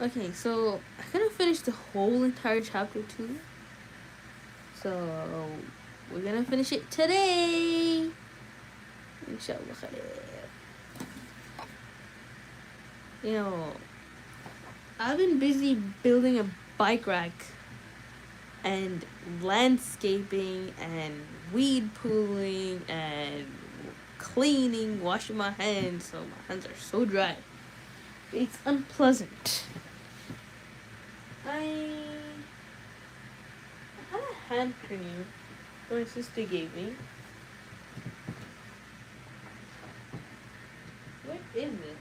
Okay, so I couldn't finish the whole entire chapter 2. So we're gonna finish it today. Inshallah khair. You know, I've been busy building a bike rack and landscaping and weed pulling and cleaning, washing my hands, so my hands are so dry. It's unpleasant. I had a hand cream my sister gave me. What is it?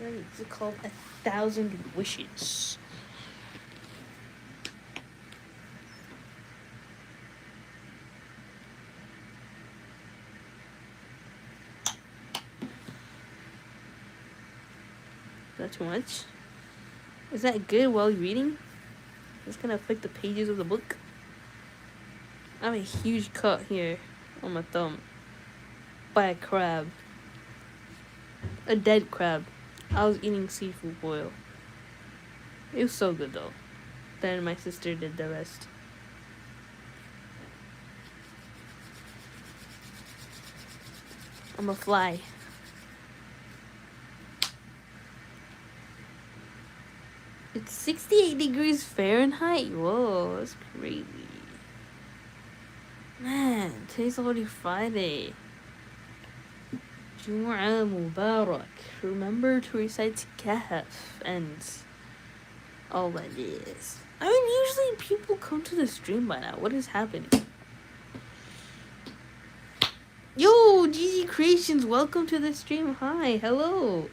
It's called 1,000 Wishes. Not too much. Is that good while you're reading? It's gonna affect the pages of the book. I have a huge cut here on my thumb by a crab. A dead crab. I was eating seafood boil. It was so good though. Then my sister did the rest. I'm a fly. It's 68 degrees Fahrenheit. Whoa, that's crazy. Man, today's already Friday. Jumu'ah Mubarak. Remember to recite Kahf and all that is. I mean, usually people come to the stream by now. What is happening? Yo, GG Creations, welcome to the stream. Hi, hello.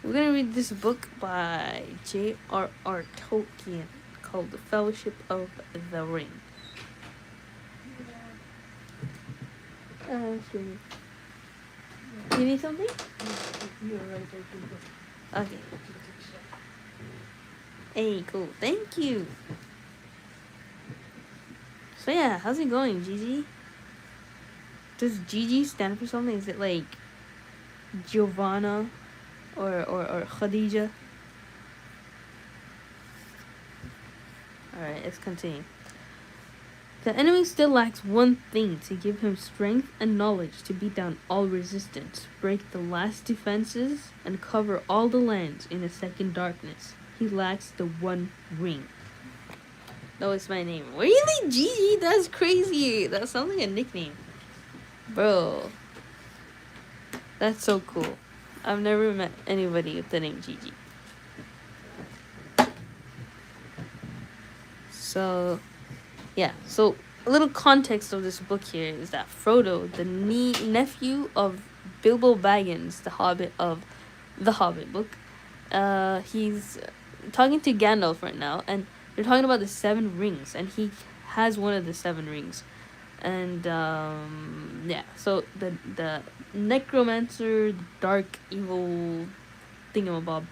We're gonna read this book by J.R.R. Tolkien called The Fellowship of the Ring. Sure. You need something? Okay. Hey, cool. Thank you. So yeah, how's it going, Gigi? Does Gigi stand for something? Is it like Giovanna or Khadija? Alright, let's continue. The enemy still lacks one thing to give him strength and knowledge to beat down all resistance, break the last defenses, and cover all the lands in a second darkness. He lacks the one ring. No, it's my name. Really, Gigi? That's crazy. That sounds like a nickname. Bro. That's so cool. I've never met anybody with the name Gigi. So, yeah. So, a little context of this book here is that Frodo, the nephew of Bilbo Baggins, the Hobbit of the Hobbit book, he's talking to Gandalf right now, and they're talking about the 7 rings, and he has one of the 7 rings. And yeah, so the necromancer, the dark evil thingamabob,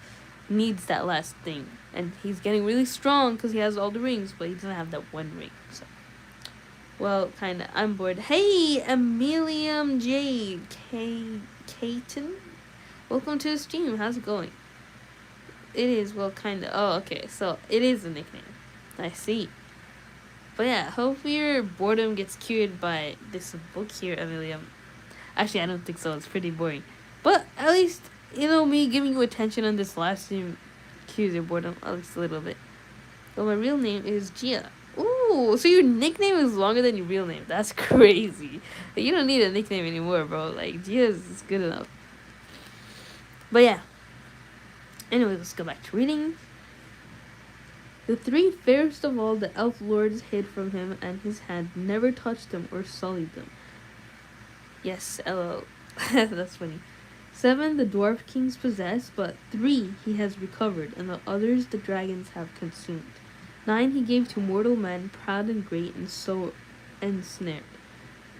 needs that last thing, and he's getting really strong because he has all the rings, but he doesn't have that one ring. So, well, kinda, I'm bored. Hey, Emilium J. Caton, welcome to the stream. How's it going? It is, well, kinda. Oh, okay, so it is a nickname. I see. But yeah, hope your boredom gets cured by this book here, Amelia. Actually, I don't think so. It's pretty boring. But at least, me giving you attention on this last stream cures your boredom at least a little bit. Well, my real name is Gia. Ooh, so your nickname is longer than your real name. That's crazy. You don't need a nickname anymore, bro. Like, Gia is good enough. But yeah. Anyway, let's go back to reading. The 3 fairest of all the elf lords hid from him, and his hand never touched them or sullied them. Yes, LO. That's funny. 7 the dwarf kings possess, but 3 he has recovered, and the others the dragons have consumed. 9 he gave to mortal men, proud and great, and so ensnared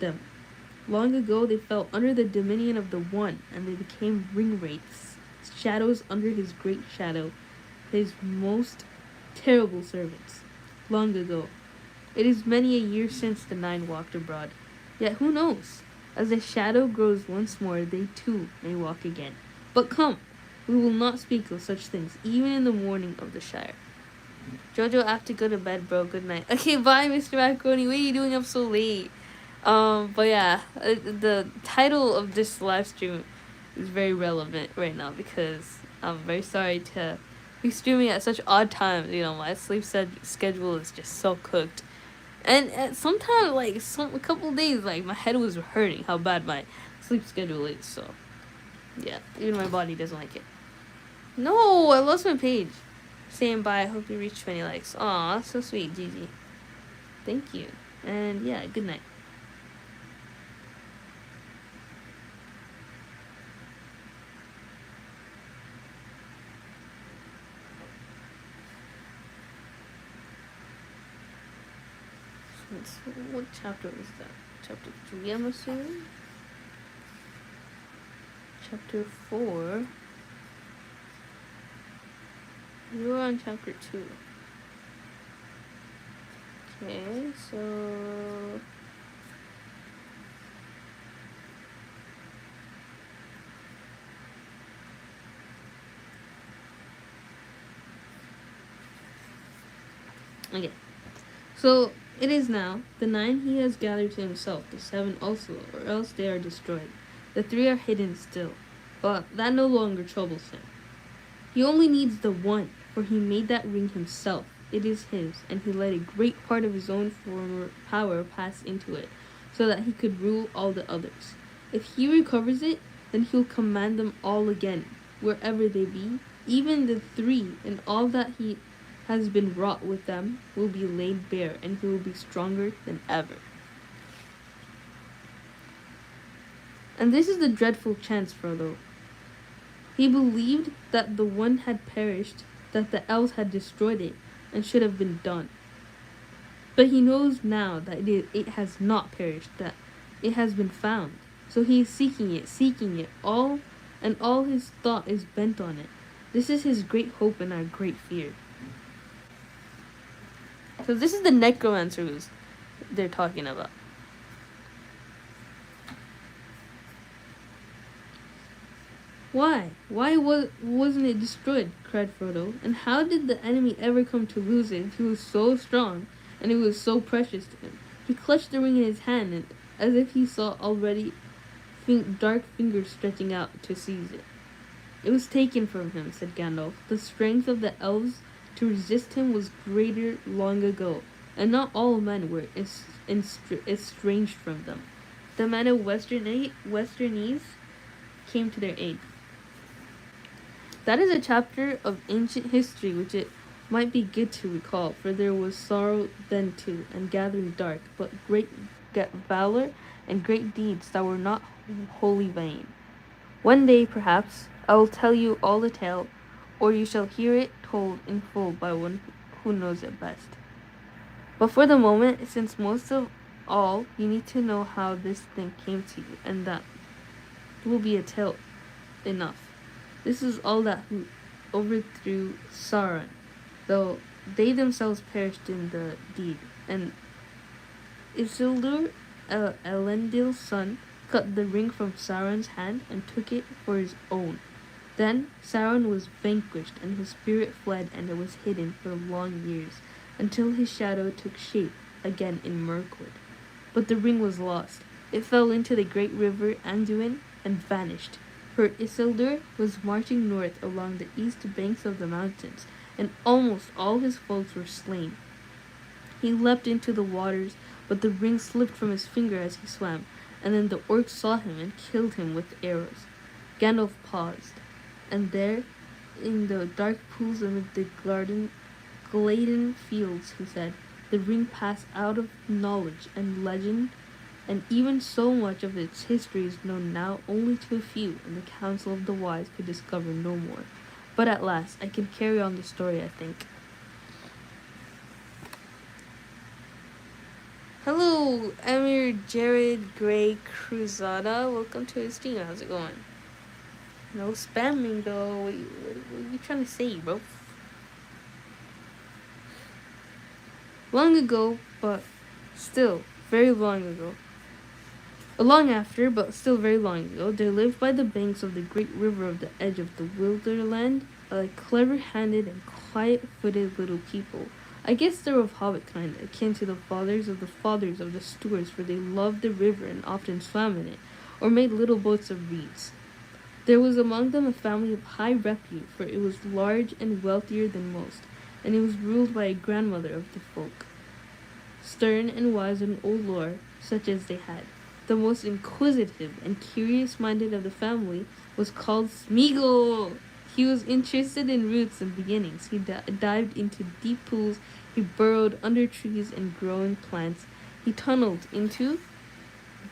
them. Long ago they fell under the dominion of the One, and they became ring wraiths, shadows under his great shadow, his most terrible servants. Long ago. It is many a year since the 9 walked abroad. Yet who knows? As the shadow grows once more, they too may walk again. But come, we will not speak of such things, even in the morning of the Shire. Jojo, I have to go to bed, bro. Good night. Okay, bye, Mr. Macaroni. What are you doing up so late? But yeah, the title of this live stream is very relevant right now because I'm very sorry to be streaming at such odd times. You know, my sleep schedule is just so cooked. And sometimes, like, a couple days, like, my head was hurting how bad my sleep schedule is. So, yeah, even my body doesn't like it. No, I lost my page. Saying bye, I hope you reach 20 likes. Aw, so sweet, Gigi. Thank you. And yeah, good night. What chapter is that? Chapter 3, I'm assuming? Chapter 4. You were on chapter 2. Okay, so... Okay. So, it is now. The 9 he has gathered to himself, the 7 also, or else they are destroyed. The 3 are hidden still, but that no longer troubles him. He only needs the 1, for he made that ring himself. It is his, and he let a great part of his own former power pass into it, so that he could rule all the others. If he recovers it, then he'll command them all again, wherever they be. Even the 3, and all that he has been wrought with them, will be laid bare, and he will be stronger than ever. And this is the dreadful chance, Frodo. He believed that the 1 had perished, that the elves had destroyed it, and should have been done. But he knows now that it has not perished, that it has been found. So he is seeking it, all his thought is bent on it. This is his great hope and our great fear. So this is the necromancers they're talking about. Why? Why wasn't it destroyed? Cried Frodo. And how did the enemy ever come to lose it if he was so strong and it was so precious to him? He clutched the ring in his hand, and as if he saw already dark fingers stretching out to seize it. It was taken from him, said Gandalf. The strength of the elves to resist him was greater long ago, and not all men were estranged from them. The men of Westernese came to their aid. That is a chapter of ancient history which it might be good to recall, for there was sorrow then too, and gathering dark, but great valor and great deeds that were not wholly vain. One day, perhaps, I will tell you all the tale, or you shall hear it told in full by one who knows it best. But for the moment, since most of all, you need to know how this thing came to you, and that will be a tale enough. This is all that who overthrew Sauron, though they themselves perished in the deed. And Isildur, Elendil's son, cut the ring from Sauron's hand and took it for his own. Then Sauron was vanquished, and his spirit fled, and it was hidden for long years, until his shadow took shape again in Mirkwood. But the ring was lost. It fell into the great river Anduin and vanished. For Isildur was marching north along the east banks of the mountains, and almost all his folks were slain. He leapt into the waters, but the ring slipped from his finger as he swam, and then the orcs saw him and killed him with arrows. Gandalf paused, and there, in the dark pools amid the Gladen fields, he said, the ring passed out of knowledge and legend, and even so much of its history is known now only to a few, and the council of the wise could discover no more. But at last, I can carry on the story, I think. Hello, Emir Jared Gray Cruzada. Welcome to his stream. How's it going? No spamming, though. What are you trying to say, bro? Long ago, but still very long ago, Long after, but still very long ago, there lived by the banks of the great river of the edge of the Wilderland a clever-handed and quiet-footed little people. I guess they're of hobbit kind, akin to the fathers of the Stuarts, for they loved the river and often swam in it, or made little boats of reeds. There was among them a family of high repute, for it was large and wealthier than most, and it was ruled by a grandmother of the folk, stern and wise in old lore, such as they had. The most inquisitive and curious-minded of the family was called Smeagol. He was interested in roots and beginnings. He dived into deep pools. He burrowed under trees and growing plants. He tunneled into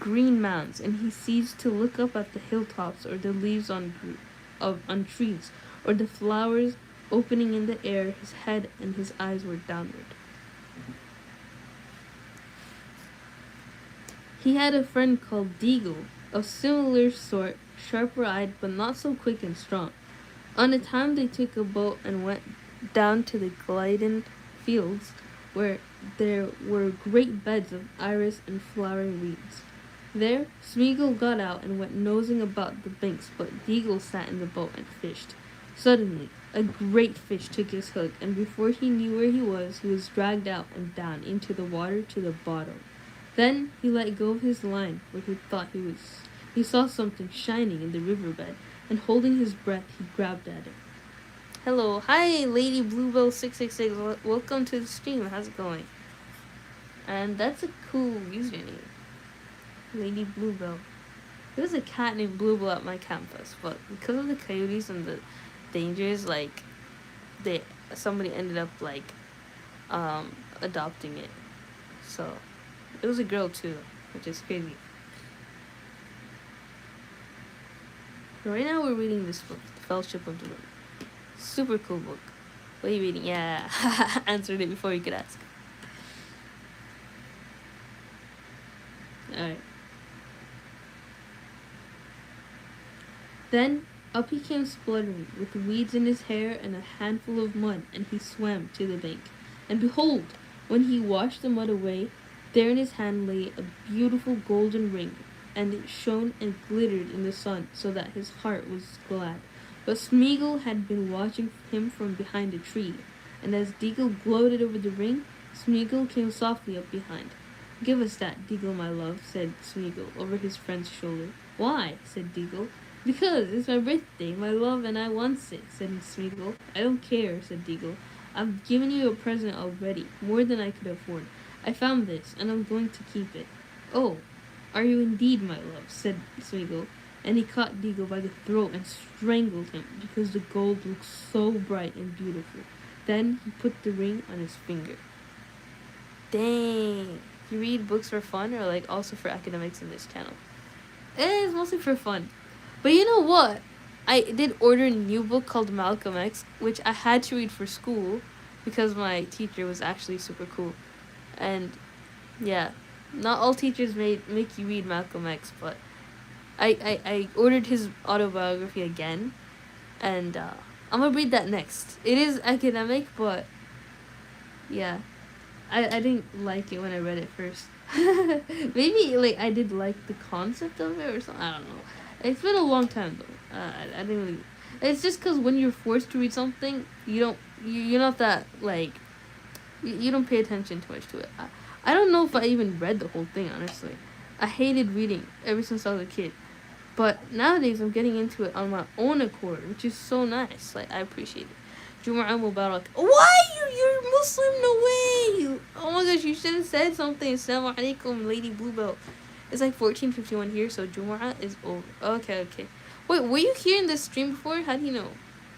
green mounds, and he ceased to look up at the hilltops or the leaves on trees, or the flowers opening in the air. His head and his eyes were downward. He had a friend called Deagle, of similar sort, sharper-eyed but not so quick and strong. On a time they took a boat and went down to the Glyden fields, where there were great beds of iris and flowering reeds. There, Smeagol got out and went nosing about the banks, but Deagle sat in the boat and fished. Suddenly, a great fish took his hook, and before he knew where he was dragged out and down into the water to the bottom. Then he let go of his line, where he thought he saw something shining in the riverbed, and holding his breath, he grabbed at it. Hello, hi, Lady Bluebell 666. Welcome to the stream. How's it going? And that's a cool username, Lady Bluebell. There's a cat named Bluebell at my campus, but because of the coyotes and the dangers, like somebody ended up adopting it. So it was a girl too, which is crazy. Right now we're reading this book, The Fellowship of the Ring. Super cool book. What are you reading? Yeah, answered it before you could ask. Alright. Then up he came spluttering, with weeds in his hair and a handful of mud, and he swam to the bank. And behold, when he washed the mud away, there in his hand lay a beautiful golden ring, and it shone and glittered in the sun, so that his heart was glad. But Smeagol had been watching him from behind a tree, and as Deagle gloated over the ring, Smeagol came softly up behind. "Give us that, Deagle, my love," said Smeagol, over his friend's shoulder. "Why?" said Deagle. "Because it's my birthday, my love, and I wants it," said Smeagol. "I don't care," said Deagle. "I've given you a present already, more than I could afford. I found this, and I'm going to keep it." "Oh, are you indeed, my love?" said Smeagol, and he caught Deagle by the throat and strangled him, because the gold looked so bright and beautiful. Then he put the ring on his finger. Dang. You read books for fun, or also for academics in this channel? It's mostly for fun. But you know what? I did order a new book called Malcolm X, which I had to read for school because my teacher was actually super cool. And yeah, not all teachers make you read Malcolm X, but I ordered his autobiography again, and I'm gonna read that next. It is academic, but yeah, I didn't like it when I read it first. Maybe I did like the concept of it or something. I don't know. It's been a long time though. I didn't really. It's just because when you're forced to read something, you're not that you don't pay attention too much to it. I don't know if I even read the whole thing, honestly. I hated reading ever since I was a kid. But nowadays I'm getting into it on my own accord, which is so nice. I appreciate it. Jumu'ah Mubarak. Why? You're Muslim? No way! Oh my gosh, you should have said something. Assalamu alaikum, Lady Bluebell. It's 14:51 here, so Jumu'ah is over. Okay. Wait, were you here in the stream before? How do you know?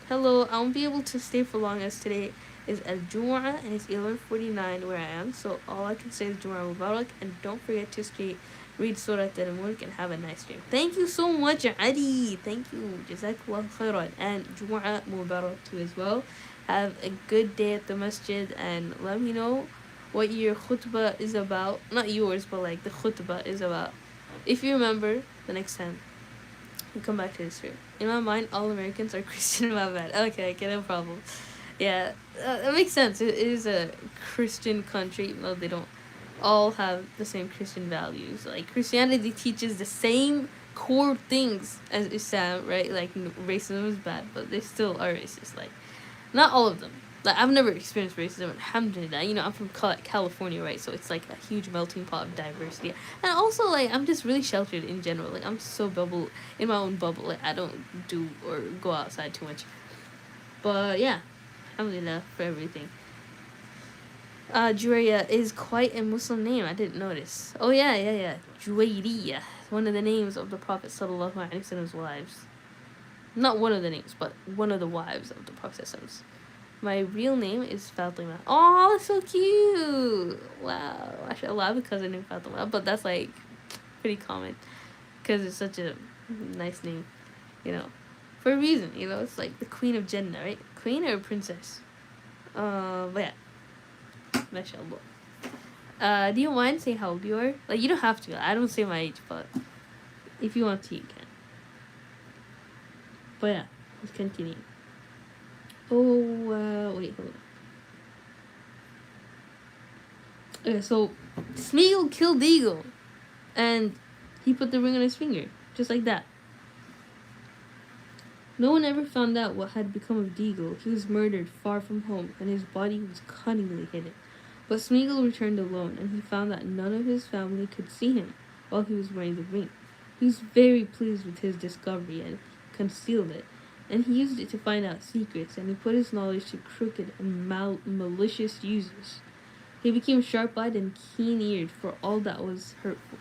Hello, I won't be able to stay for long as today is Al-Jumu'ah and it's 11:49 where I am. So all I can say is Jumu'ah Mubarak, and don't forget to read Surah Al-Mulk and have a nice stream. Thank you so much, Ali. Thank you. Jazakallah khairan. And Jumu'ah Mubarak too as well. Have a good day at the masjid, and let me know what your khutbah is about. Not yours, but the khutbah is about. If you remember, the next time we come back to this here. In my mind, all Americans are Christian. My bad. Okay, no problem. Yeah, it makes sense. It is a Christian country, even though they don't all have the same Christian values. Like Christianity teaches the same core things as Islam, right? Like racism is bad, but they still are racist. Like not all of them. Like I've never experienced racism. Alhamdulillah. You know, I'm from California, right? So it's like a huge melting pot of diversity. And also, like, I'm just really sheltered in general. Like I'm so bubble in my own bubble. Like I don't do or go outside too much. But yeah, alhamdulillah for everything. Juwayriya is quite a Muslim name. I didn't notice. Oh yeah. Juwayriya, one of the names of the Prophet sallallahu alaihi wasallam's wives. Not one of the names, but one of the wives of the Prophet. My real name is Fatima. Oh, that's so cute. Wow. Actually, I have a cousin named Fatima, but that's like pretty common because it's such a nice name, you know, for a reason. You know, it's like the Queen of Jannah, right? Queen or princess? But yeah. MashaAllah. Do you mind saying how old you are? Like, you don't have to. I don't say my age, but if you want to, you can. But yeah, let's continue. Oh, wait, hold on. Okay, so Smeagol killed Deagle, and he put the ring on his finger, just like that. No one ever found out what had become of Deagle. He was murdered far from home, and his body was cunningly hidden. But Smeagol returned alone, and he found that none of his family could see him while he was wearing the ring. He was very pleased with his discovery and concealed it, and he used it to find out secrets, and he put his knowledge to crooked and malicious users. He became sharp-eyed and keen-eared for all that was hurtful.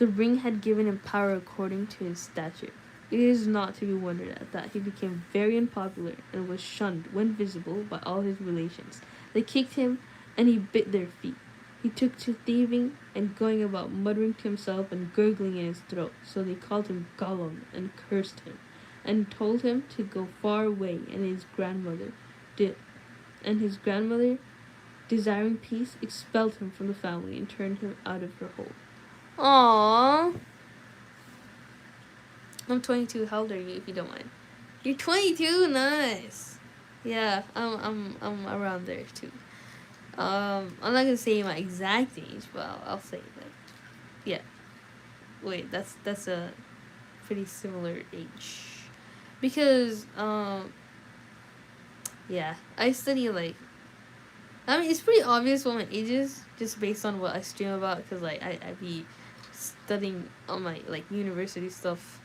The ring had given him power according to his stature. It is not to be wondered at that he became very unpopular and was shunned when visible by all his relations. They kicked him, and he bit their feet. He took to thieving and going about muttering to himself and gurgling in his throat, so they called him Gollum and cursed him, and told him to go far away, and his grandmother, desiring peace, expelled him from the family and turned him out of her home. Aww. I'm 22. How old are you, if you don't mind? You're 22. Nice. Yeah, I'm around there too. I'm not gonna say my exact age, but I'll say like, yeah. Wait, that's a pretty similar age, because yeah, I study like. I mean, it's pretty obvious what my age is just based on what I stream about, because like I be studying on my like university stuff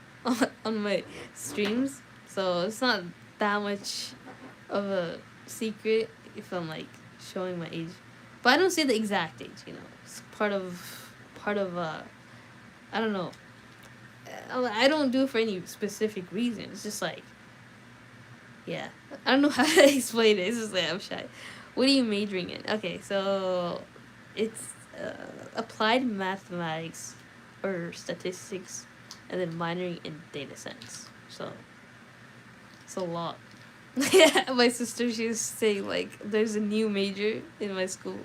on my streams, so it's not that much of a secret if I'm like showing my age, but I don't say the exact age. You know, it's part of I don't know. I don't do it for any specific reason. It's just like, yeah, I don't know how to explain it. It's just like I'm shy. What are you majoring in? Okay, so it's applied mathematics or statistics, and then minoring in data science. So it's a lot. Yeah, my sister, she was saying like there's a new major in my school.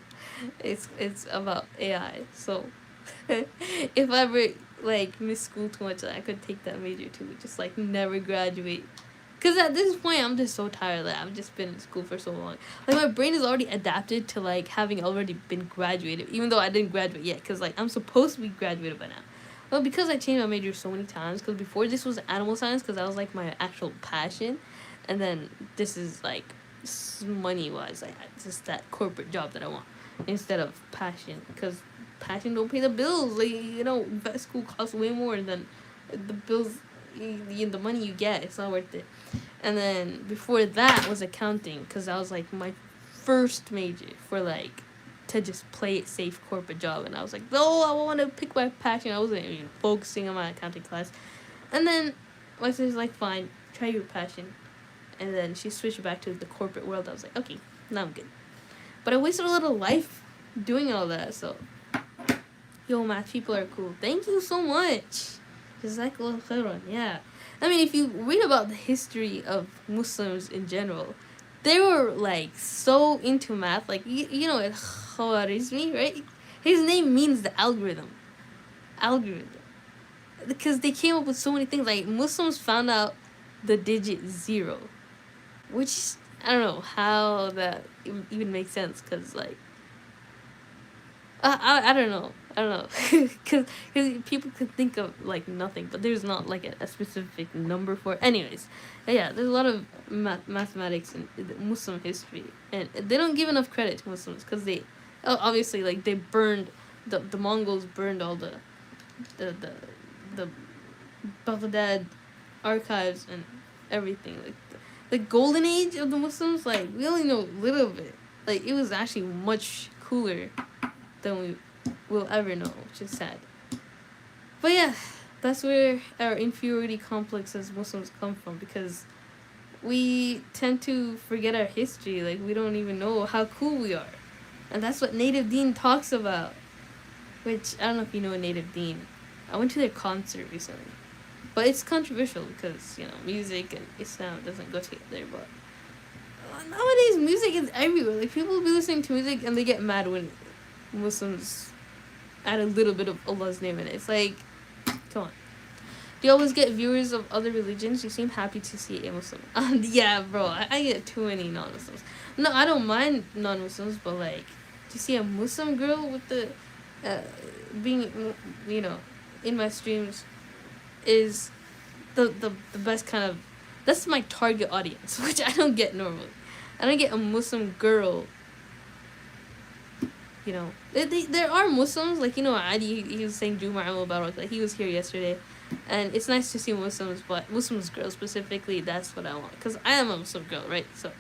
It's about AI. So if I ever like miss school too much, I could take that major too. Just like never graduate. Cause at this point I'm just so tired. Like I've just been in school for so long. Like my brain is already adapted to like having already been graduated, even though I didn't graduate yet. Cause like I'm supposed to be graduated by now. Well, because I changed my major so many times. Cause before this was animal science, cause that was like my actual passion, and then this is like money wise, like just that corporate job that I want instead of passion. Cause passion don't pay the bills. Like, you know, vet school costs way more than the bills. The money you get, it's not worth it. And then before that was accounting, because that was like my first major for like to just play it safe corporate job. And I was like, no, I want to pick my passion. I wasn't even focusing on my accounting class. And then my sister's like, fine, try your passion. And then she switched back to the corporate world. I was like, okay, now I'm good. But I wasted a lot of life doing all that. So yo, math people are cool. Thank you so much. Jazakallah khairan. Yeah. I mean, if you read about the history of Muslims in general, they were like so into math. Like, you know, Khawarizmi, right? His name means the algorithm. Because they came up with so many things. Like, Muslims found out the digit 0, which I don't know how that even makes sense. Because, like, I don't know. I don't know. Because people could think of like nothing, but there's not like a specific number for it. Anyways, yeah, there's a lot of mathematics in Muslim history, and they don't give enough credit to Muslims because they obviously like they burned the Mongols burned all the the the Baghdad archives and everything. Like the golden age of the Muslims, like we only know a little bit. Like it was actually much cooler than we will ever know, which is sad. But yeah, that's where our inferiority complex as Muslims come from, because we tend to forget our history. Like we don't even know how cool we are, and that's what Native Deen talks about. Which I don't know if you know Native Deen. I went to their concert recently, but it's controversial because music and Islam doesn't go together. But nowadays, music is everywhere. Like people will be listening to music and they get mad when Muslims add a little bit of Allah's name in it. It's like, come on. Do you always get viewers of other religions? You seem happy to see a Muslim. Yeah, bro, I get too many non-Muslims. No, I don't mind non-Muslims, but like, to see a Muslim girl with the, being, in my streams, is the best kind of. That's my target audience, which I don't get normally. I don't get a Muslim girl. There are Muslims, like, Adi, he was saying Juma al-Mubarak, like, he was here yesterday, and it's nice to see Muslims, but Muslims girls specifically, that's what I want, because I am a Muslim girl, right, so,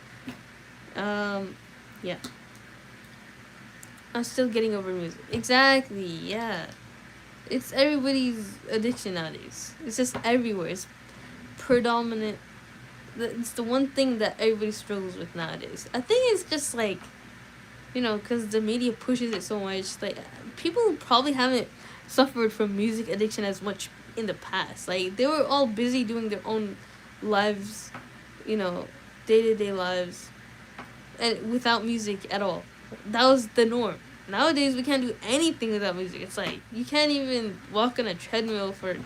yeah. I'm still getting over music. Exactly, yeah. It's everybody's addiction nowadays. It's just everywhere. It's predominant. It's the one thing that everybody struggles with nowadays. I think it's just like, because the media pushes it so much. Like, people probably haven't suffered from music addiction as much in the past. Like, they were all busy doing their own lives, day-to-day lives, and without music at all. That was the norm. Nowadays, we can't do anything without music. It's like, you can't even walk on a treadmill for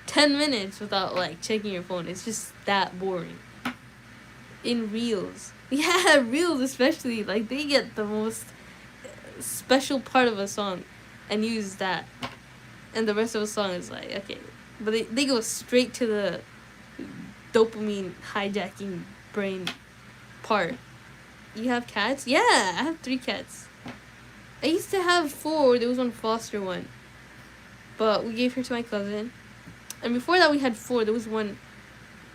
10 minutes without, like, checking your phone. It's just that boring. In Reels. Yeah, Reels especially. Like, they get the most special part of a song and use that. And the rest of the song is like, okay. But they go straight to the dopamine hijacking brain part. You have cats? Yeah, I have 3 cats. I used to have 4. There was one foster one. But we gave her to my cousin. And before that we had 4. There was one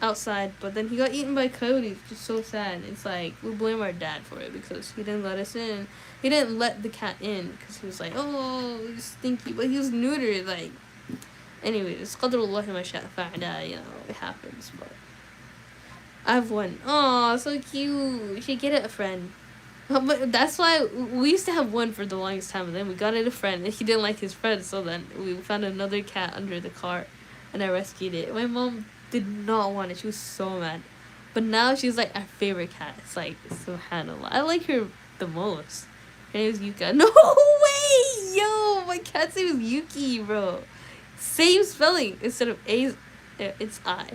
outside, but then he got eaten by coyotes, which is so sad. It's like, we blame our dad for it because he didn't let us in. He didn't let the cat in because he was like, oh, it's stinky. But he was neutered, like. Anyways, qadrullahi ma sha'a fa'ala, it happens, but. I have one. Aw, so cute. You should get it a friend. But that's why we used to have one for the longest time, and then we got it a friend, and he didn't like his friend, so then we found another cat under the car, and I rescued it. My mom did not want it. She was so mad. But now she's like our favorite cat. It's like, subhanAllah. I like her the most. Her name is Yuka. No way! Yo, my cat's name is Yuki, bro. Same spelling. Instead of A, it's I.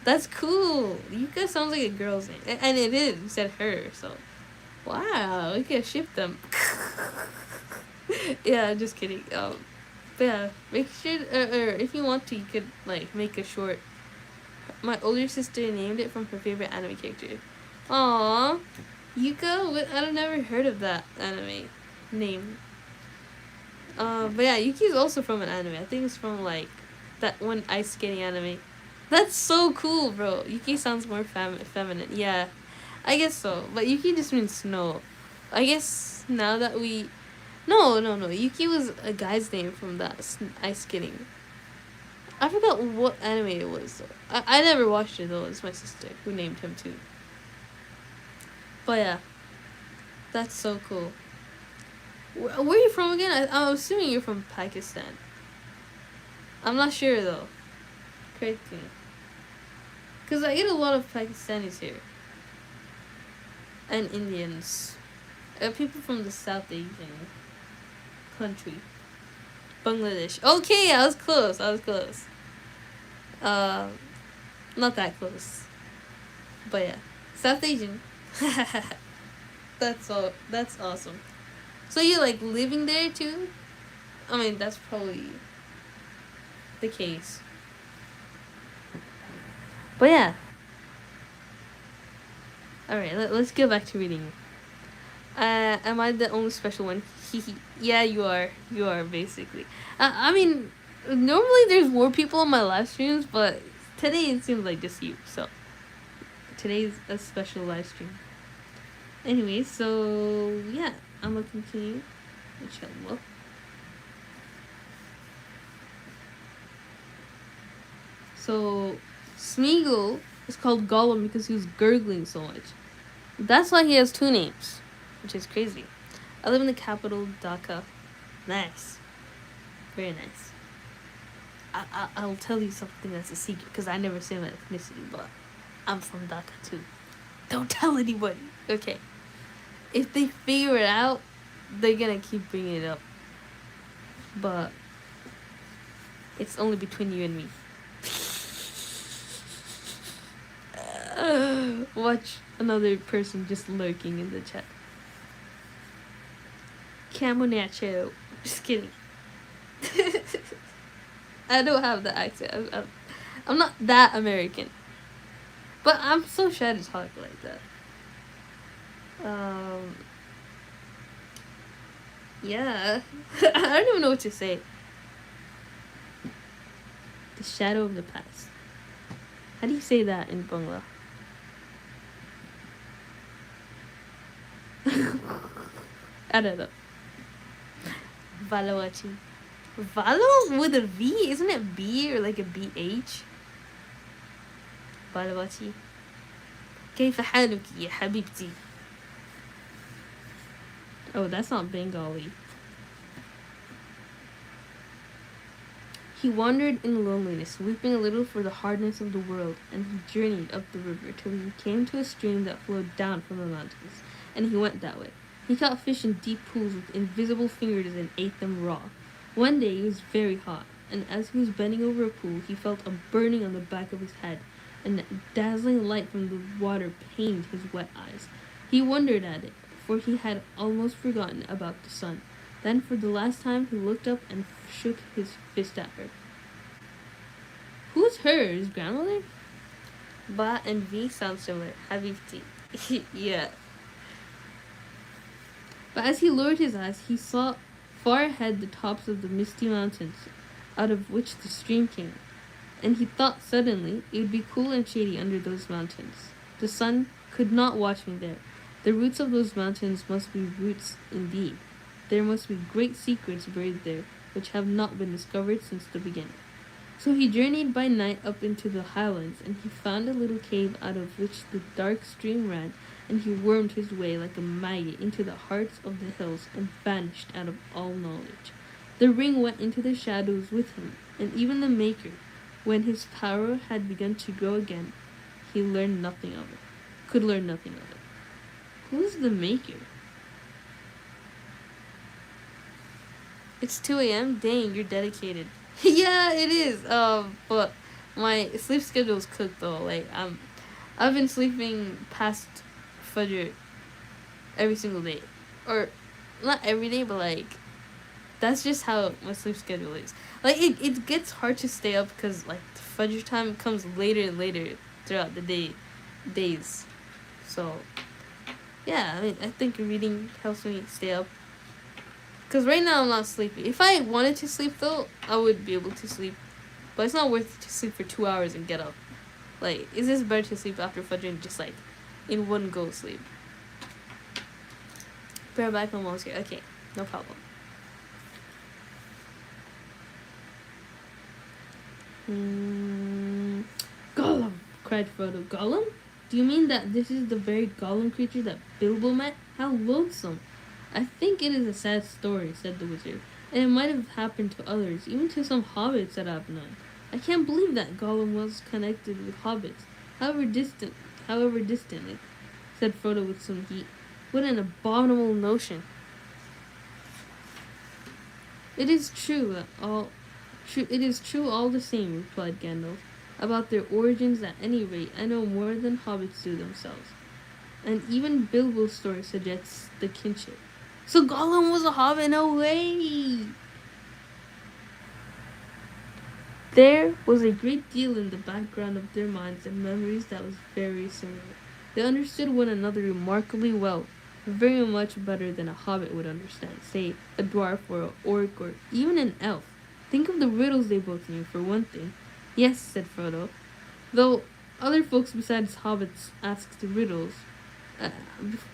That's cool. Yuka sounds like a girl's name. And it is. You said her, so. Wow, we could ship them. Yeah, just kidding. But yeah, make sure, or if you want to, you could, like, make a short. My older sister named it from her favorite anime character. Aww. Yuka? I've never heard of that anime name. But yeah, Yuki's also from an anime. I think it's from, like, that one ice skating anime. That's so cool, bro. Yuki sounds more feminine. Yeah, I guess so. But Yuki just means snow. I guess now that we... No. Yuki was a guy's name from that ice skating. I forgot what anime it was, though. I never watched it, though. It's my sister who named him, too. But yeah. That's so cool. Where are you from again? I'm assuming you're from Pakistan. I'm not sure, though. Correct me. Because I get a lot of Pakistanis here. And Indians. People from the South Asian country. Bangladesh. Okay, I was close. Not that close. But yeah. South Asian. That's awesome. So you're like living there too? I mean, that's probably the case. But yeah. Alright, let's go back to reading. Am I the only special one? Yeah, you are. You are, basically. I mean, normally there's more people on my live streams, but today it seems like just you. So, today's a special live stream. Anyway, so, yeah. I'm gonna continue. Inshallah. So, Smeagol is called Gollum because he was gurgling so much. That's why he has two names, which is crazy. I live in the capital, Dhaka. Nice. Very nice. I'll tell you something that's a secret because I never say my ethnicity, but I'm from Dhaka too. Don't tell anybody. Okay. If they figure it out, they're gonna keep bringing it up. But it's only between you and me. Watch another person just lurking in the chat. Camonacho. Just kidding. I don't have the accent. I'm not that American. But I'm so shy to talk like that. Yeah. I don't even know what to say. The shadow of the past. How do you say that in Bangla? I don't know. Valawachi. Valo with a V? Isn't it B or like a BH? Valawachi. كيف حالك يا حبيبتي? Oh, that's not Bengali. He wandered in loneliness, weeping a little for the hardness of the world, and he journeyed up the river till he came to a stream that flowed down from the mountains, and he went that way. He caught fish in deep pools with invisible fingers and ate them raw. One day it was very hot, and as he was bending over a pool, he felt a burning on the back of his head, and a dazzling light from the water pained his wet eyes. He wondered at it, for he had almost forgotten about the sun. Then, for the last time, he looked up and shook his fist at her. Who's her? His grandmother? Ba and V sound similar. Habibti. Yeah. But as he lowered his eyes, he saw far ahead the tops of the misty mountains, out of which the stream came. And he thought suddenly it would be cool and shady under those mountains. The sun could not watch me there. The roots of those mountains must be roots indeed. There must be great secrets buried there, which have not been discovered since the beginning. So he journeyed by night up into the highlands, and he found a little cave out of which the dark stream ran, and he wormed his way like a maggot into the hearts of the hills and vanished out of all knowledge. The ring went into the shadows with him, and even the Maker, when his power had begun to grow again, he learned nothing of it. Could learn nothing of it. Who's the Maker? It's 2 a.m. Dang, you're dedicated. Yeah, it is. But my sleep schedule is cooked though. Like I've been sleeping past Fajr every single day, or not every day, but like that's just how my sleep schedule is. Like it gets hard to stay up because like the Fajr time comes later and later throughout the days. So yeah, I mean I think reading helps me stay up. Because right now I'm not sleepy. If I wanted to sleep though, I would be able to sleep. But it's not worth it to sleep for 2 hours and get up. Like, is this better to sleep after Fajr and just like in one go sleep? Bear back my mom's here. Okay, no problem. Gollum, cried Frodo. Gollum? Do you mean that this is the very Gollum creature that Bilbo met? How loathsome. I think it is a sad story, said the wizard, and it might have happened to others, even to some hobbits that I've known. I can't believe that Gollum was connected with hobbits, however distant, said Frodo with some heat. What an abominable notion. It is true all the same, replied Gandalf. About their origins, at any rate, I know more than hobbits do themselves. And even Bilbo's story suggests the kinship. So Gollum was a hobbit? No way! There was a great deal in the background of their minds and memories that was very similar. They understood one another remarkably well, very much better than a hobbit would understand, say, a dwarf or an orc or even an elf. Think of the riddles they both knew, for one thing. Yes, said Frodo, though other folks besides hobbits asked riddles, uh,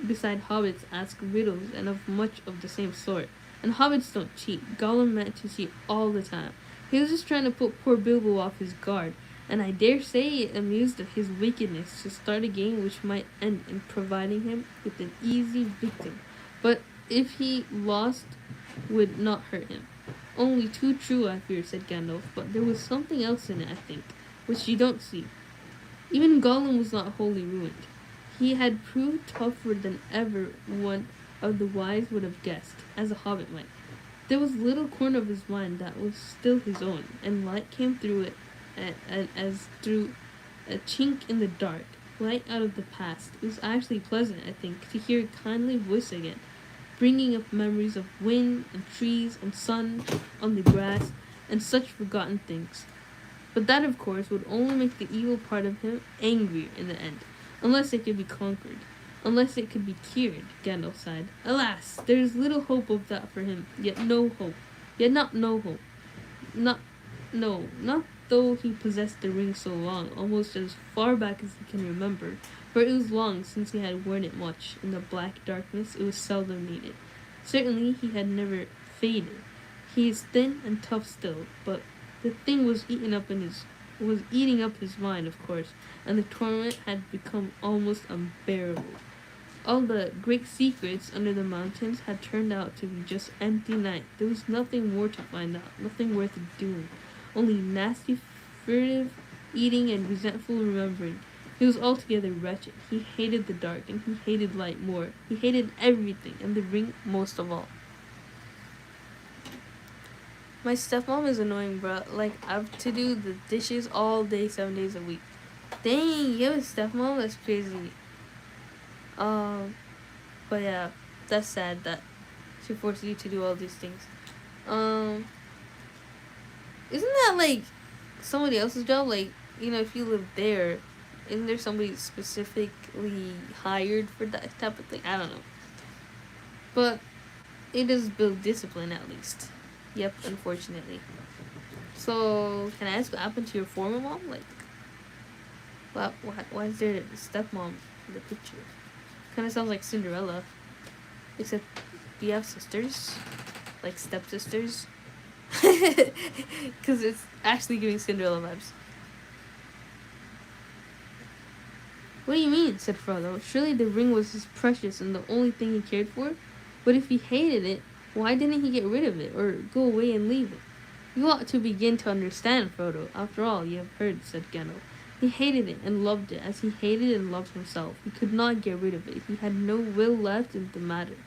beside hobbits ask riddles and of much of the same sort. And hobbits don't cheat. Gollum meant to cheat all the time. He was just trying to put poor Bilbo off his guard, and I dare say it amused his wickedness to start a game which might end in providing him with an easy victim. But if he lost, would not hurt him. Only too true, I fear, said Gandalf, but there was something else in it, I think, which you don't see. Even Gollum was not wholly ruined. He had proved tougher than ever one of the wise would have guessed, as a hobbit might. There was a little corner of his mind that was still his own, and light came through it as through a chink in the dark, light out of the past. It was actually pleasant, I think, to hear a kindly voice again, bringing up memories of wind and trees and sun on the grass and such forgotten things. But that, of course, would only make the evil part of him angrier in the end, unless it could be conquered. Unless it could be cured, Gandalf sighed. Alas, there is little hope of that for him, yet no hope. Yet not no hope. Not no, not though he possessed the ring so long, almost as far back as he can remember, for it was long since he had worn it much. In the black darkness it was seldom needed. Certainly he had never faded. He is thin and tough still, but the thing was eating up his mind, of course, and the torment had become almost unbearable. All the great secrets under the mountains had turned out to be just empty night. There was nothing more to find out, nothing worth doing. Only nasty, furtive eating and resentful remembering. He was altogether wretched. He hated the dark, and he hated light more. He hated everything, and the ring most of all. My stepmom is annoying, bro. Like, I have to do the dishes all day, 7 days a week. Dang, you have a stepmom? That's crazy. Um, but yeah, that's sad that she forces you to do all these things. Um, isn't that like somebody else's job? Like, if you live there, isn't there somebody specifically hired for that type of thing? I don't know. But it does build discipline at least. Yep, unfortunately. So, can I ask what happened to your former mom? Like, why is there a stepmom in the picture? Kind of sounds like Cinderella. Except, do you have sisters? Like stepsisters? Because it's actually giving Cinderella vibes. What do you mean? Said Frodo. Surely the ring was his precious and the only thing he cared for? But if he hated it, why didn't he get rid of it, or go away and leave it? You ought to begin to understand, Frodo. After all, you have heard, said Gandalf. He hated it and loved it as he hated and loved himself. He could not get rid of it. He had no will left in the matter.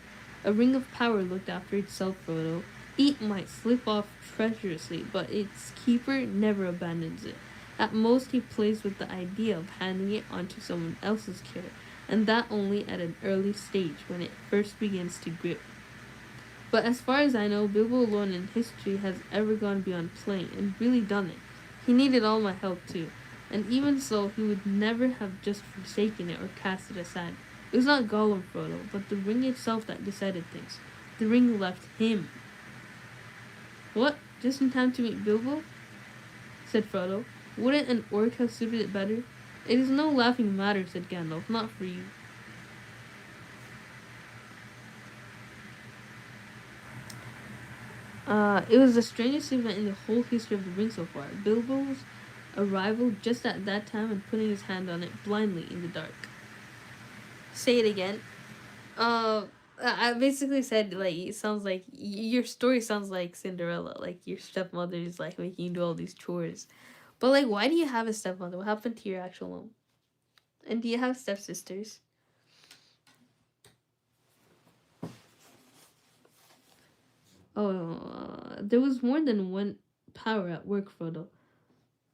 A ring of power looked after itself, Frodo. It might slip off treacherously, but its keeper never abandons it. At most, he plays with the idea of handing it on to someone else's care, and that only at an early stage when it first begins to grip. But as far as I know, Bilbo alone in history has ever gone beyond playing and really done it. He needed all my help too, and even so, he would never have just forsaken it or cast it aside. It was not Gollum, Frodo, but the ring itself that decided things. The ring left him. What? Just in time to meet Bilbo? Said Frodo. Wouldn't an orc have suited it better? It is no laughing matter, said Gandalf, not for you. It was the strangest event in the whole history of the ring so far. Bilbo's arrival just at that time and putting his hand on it blindly in the dark. Say it again. I basically said, like, it sounds like your story sounds like Cinderella. Like, your stepmother is like making you do all these chores. But like, why do you have a stepmother? What happened to your actual mom? And do you have stepsisters? Oh, there was more than one power at work, Frodo.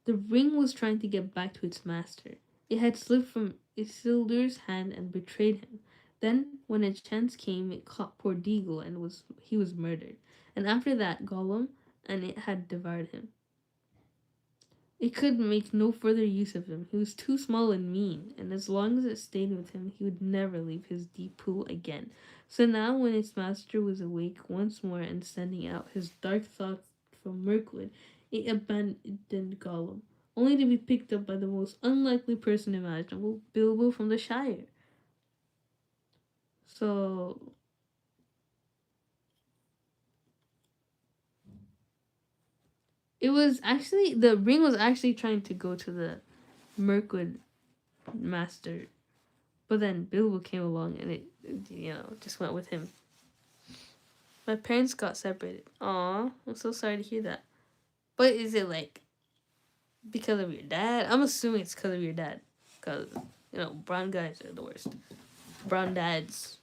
The ring was trying to get back to its master. It had slipped from Isildur's hand and betrayed him. Then when a chance came, it caught poor Deagle and he was murdered. And after that, Gollum and it had devoured him. It could make no further use of him. He was too small and mean, and as long as it stayed with him, he would never leave his deep pool again. So now, when its master was awake once more and sending out his dark thoughts from Mirkwood, it abandoned Gollum, only to be picked up by the most unlikely person imaginable, Bilbo from the Shire. So, it was actually, the ring was actually trying to go to the Mirkwood master, but then Bilbo came along and it just went with him. My parents got separated. Aw, I'm so sorry to hear that. But is it like because of your dad? I'm assuming it's because of your dad. Because, brown guys are the worst. Brown dads.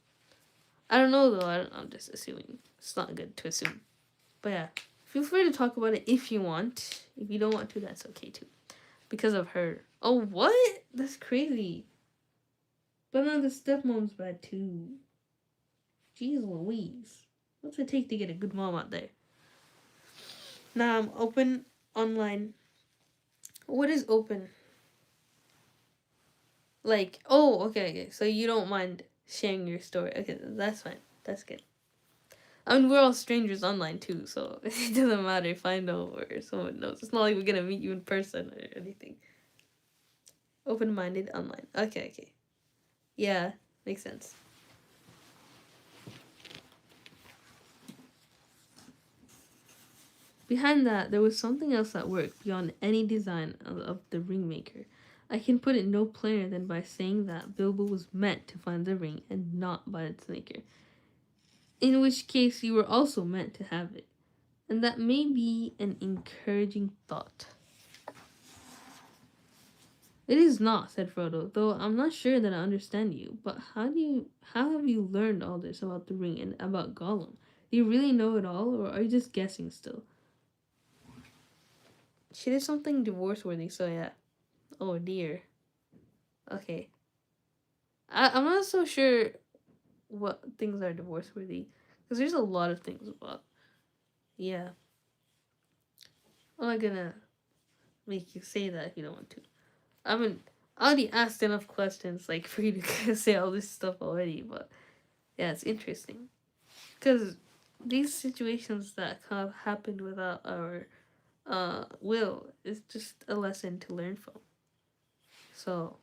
I don't know though. I'm just assuming. It's not good to assume. But yeah, feel free to talk about it if you want. If you don't want to, that's okay too. Because of her. Oh, what? That's crazy. But now the stepmom's bad too. Jeez Louise. What's it take to get a good mom out there? Now I'm open online. What is open? Like, oh, okay. So you don't mind sharing your story. Okay, that's fine. That's good. I mean, we're all strangers online too, so it doesn't matter if I know or someone knows. It's not like we're gonna meet you in person or anything. Open-minded online. Okay. Yeah, makes sense. Behind that, there was something else at work beyond any design of the ringmaker. I can put it no plainer than by saying that Bilbo was meant to find the ring and not by its maker. In which case, you were also meant to have it. And that may be an encouraging thought. It is not, said Frodo, though I'm not sure that I understand you. But how have you learned all this about the ring and about Gollum? Do you really know it all, or are you just guessing still? She did something divorce-worthy, so yeah. Oh dear. Okay. I'm not so sure what things are divorce-worthy, because there's a lot of things about. Yeah. I'm not gonna make you say that if you don't want to. I mean, I already asked enough questions, like, for you to say all this stuff already, but yeah, it's interesting. Because these situations that kind of happened without our will is just a lesson to learn from. So,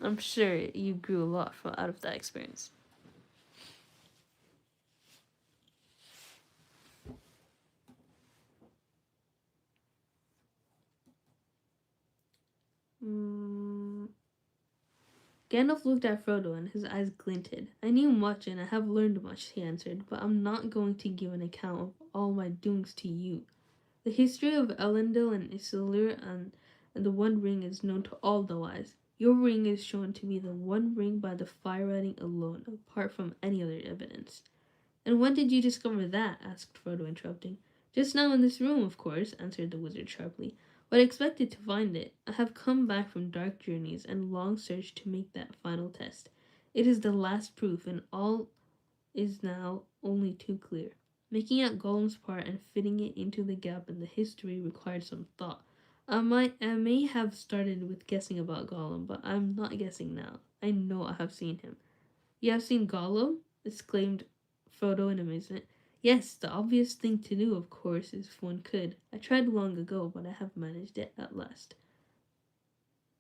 I'm sure you grew a lot out of that experience. Gandalf looked at Frodo and his eyes glinted. I knew much and I have learned much, he answered, but I'm not going to give an account of all my doings to you. The history of Elendil and Isildur and the One Ring is known to all the wise. Your ring is shown to be the One Ring by the fire writing alone, apart from any other evidence. And when did you discover that? Asked Frodo, interrupting. Just now in this room, of course, answered the wizard sharply. But I expected to find it. I have come back from dark journeys and long search to make that final test. It is the last proof, and all is now only too clear. Making out Gollum's part and fitting it into the gap in the history required some thought. I may have started with guessing about Gollum, but I'm not guessing now. I know I have seen him. You have seen Gollum? Exclaimed Frodo in amazement. Yes, the obvious thing to do, of course, if one could. I tried long ago, but I have managed it at last.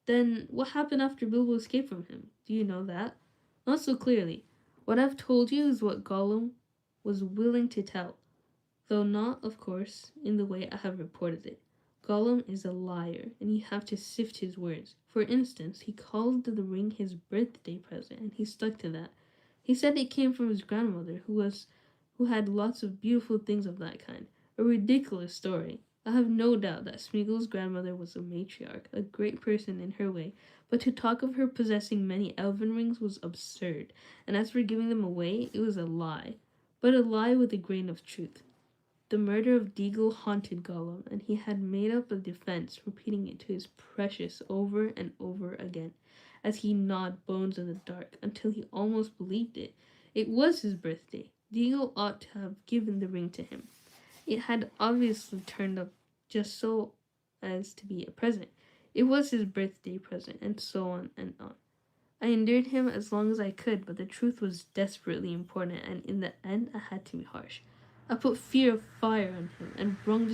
Then, what happened after Bilbo escaped from him? Do you know that? Not so clearly. What I've told you is what Gollum was willing to tell, though not, of course, in the way I have reported it. Gollum is a liar, and you have to sift his words. For instance, he called the ring his birthday present, and he stuck to that. He said it came from his grandmother, who had lots of beautiful things of that kind. A ridiculous story. I have no doubt that Smeagol's grandmother was a matriarch, a great person in her way, but to talk of her possessing many elven rings was absurd, and as for giving them away, it was a lie. But a lie with a grain of truth. The murder of Deagle haunted Gollum, and he had made up a defense, repeating it to his precious over and over again, as he gnawed bones in the dark, until he almost believed it. It was his birthday. Diego ought to have given the ring to him. It had obviously turned up just so as to be a present. It was his birthday present, and so on and on. I endured him as long as I could, but the truth was desperately important, and in the end I had to be harsh. I put fear of fire on him and wrung the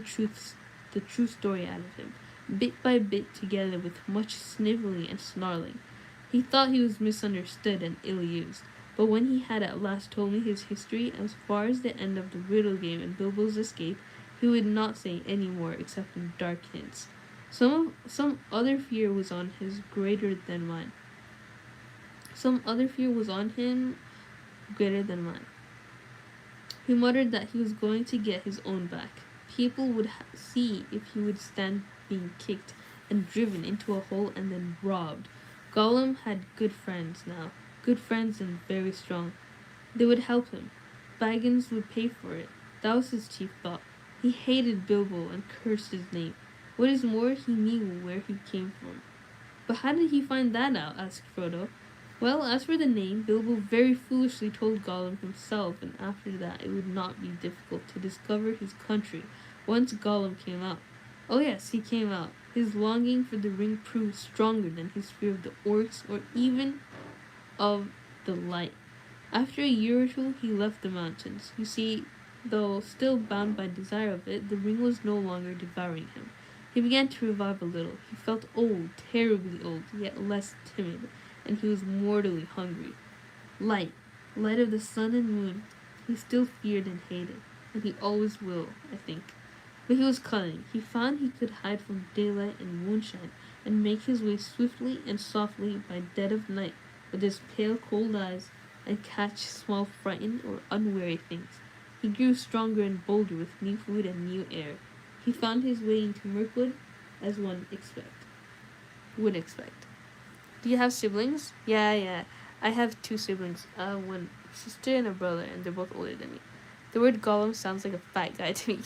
true story out of him, bit by bit together with much snivelling and snarling. He thought he was misunderstood and ill-used, but when he had at last told me his history as far as the end of the riddle game and Bilbo's escape, he would not say any more except in dark hints. Some other fear was on his greater than mine. Some other fear was on him greater than mine. He muttered that he was going to get his own back. People would see if he would stand being kicked and driven into a hole and then robbed. Gollum had good friends now, good friends and very strong. They would help him. Baggins would pay for it. That was his chief thought. He hated Bilbo and cursed his name. What is more, he knew where he came from. But how did he find that out? Asked Frodo. Well, as for the name, Bilbo very foolishly told Gollum himself, and after that it would not be difficult to discover his country once Gollum came out. Oh yes, he came out. His longing for the ring proved stronger than his fear of the orcs or even of the light. After a year or two, he left the mountains. You see, though still bound by desire of it, the ring was no longer devouring him. He began to revive a little. He felt old, terribly old, yet less timid, and he was mortally hungry. Light, light of the sun and moon, he still feared and hated, and he always will, I think. But he was cunning. He found he could hide from daylight and moonshine, and make his way swiftly and softly by dead of night with his pale cold eyes, and catch small frightened or unwary things. He grew stronger and bolder with new food and new air. He found his way into Mirkwood as one would expect. Do you have siblings? Yeah. I have two siblings. One sister and a brother, and they're both older than me. The word Gollum sounds like a fat guy to me.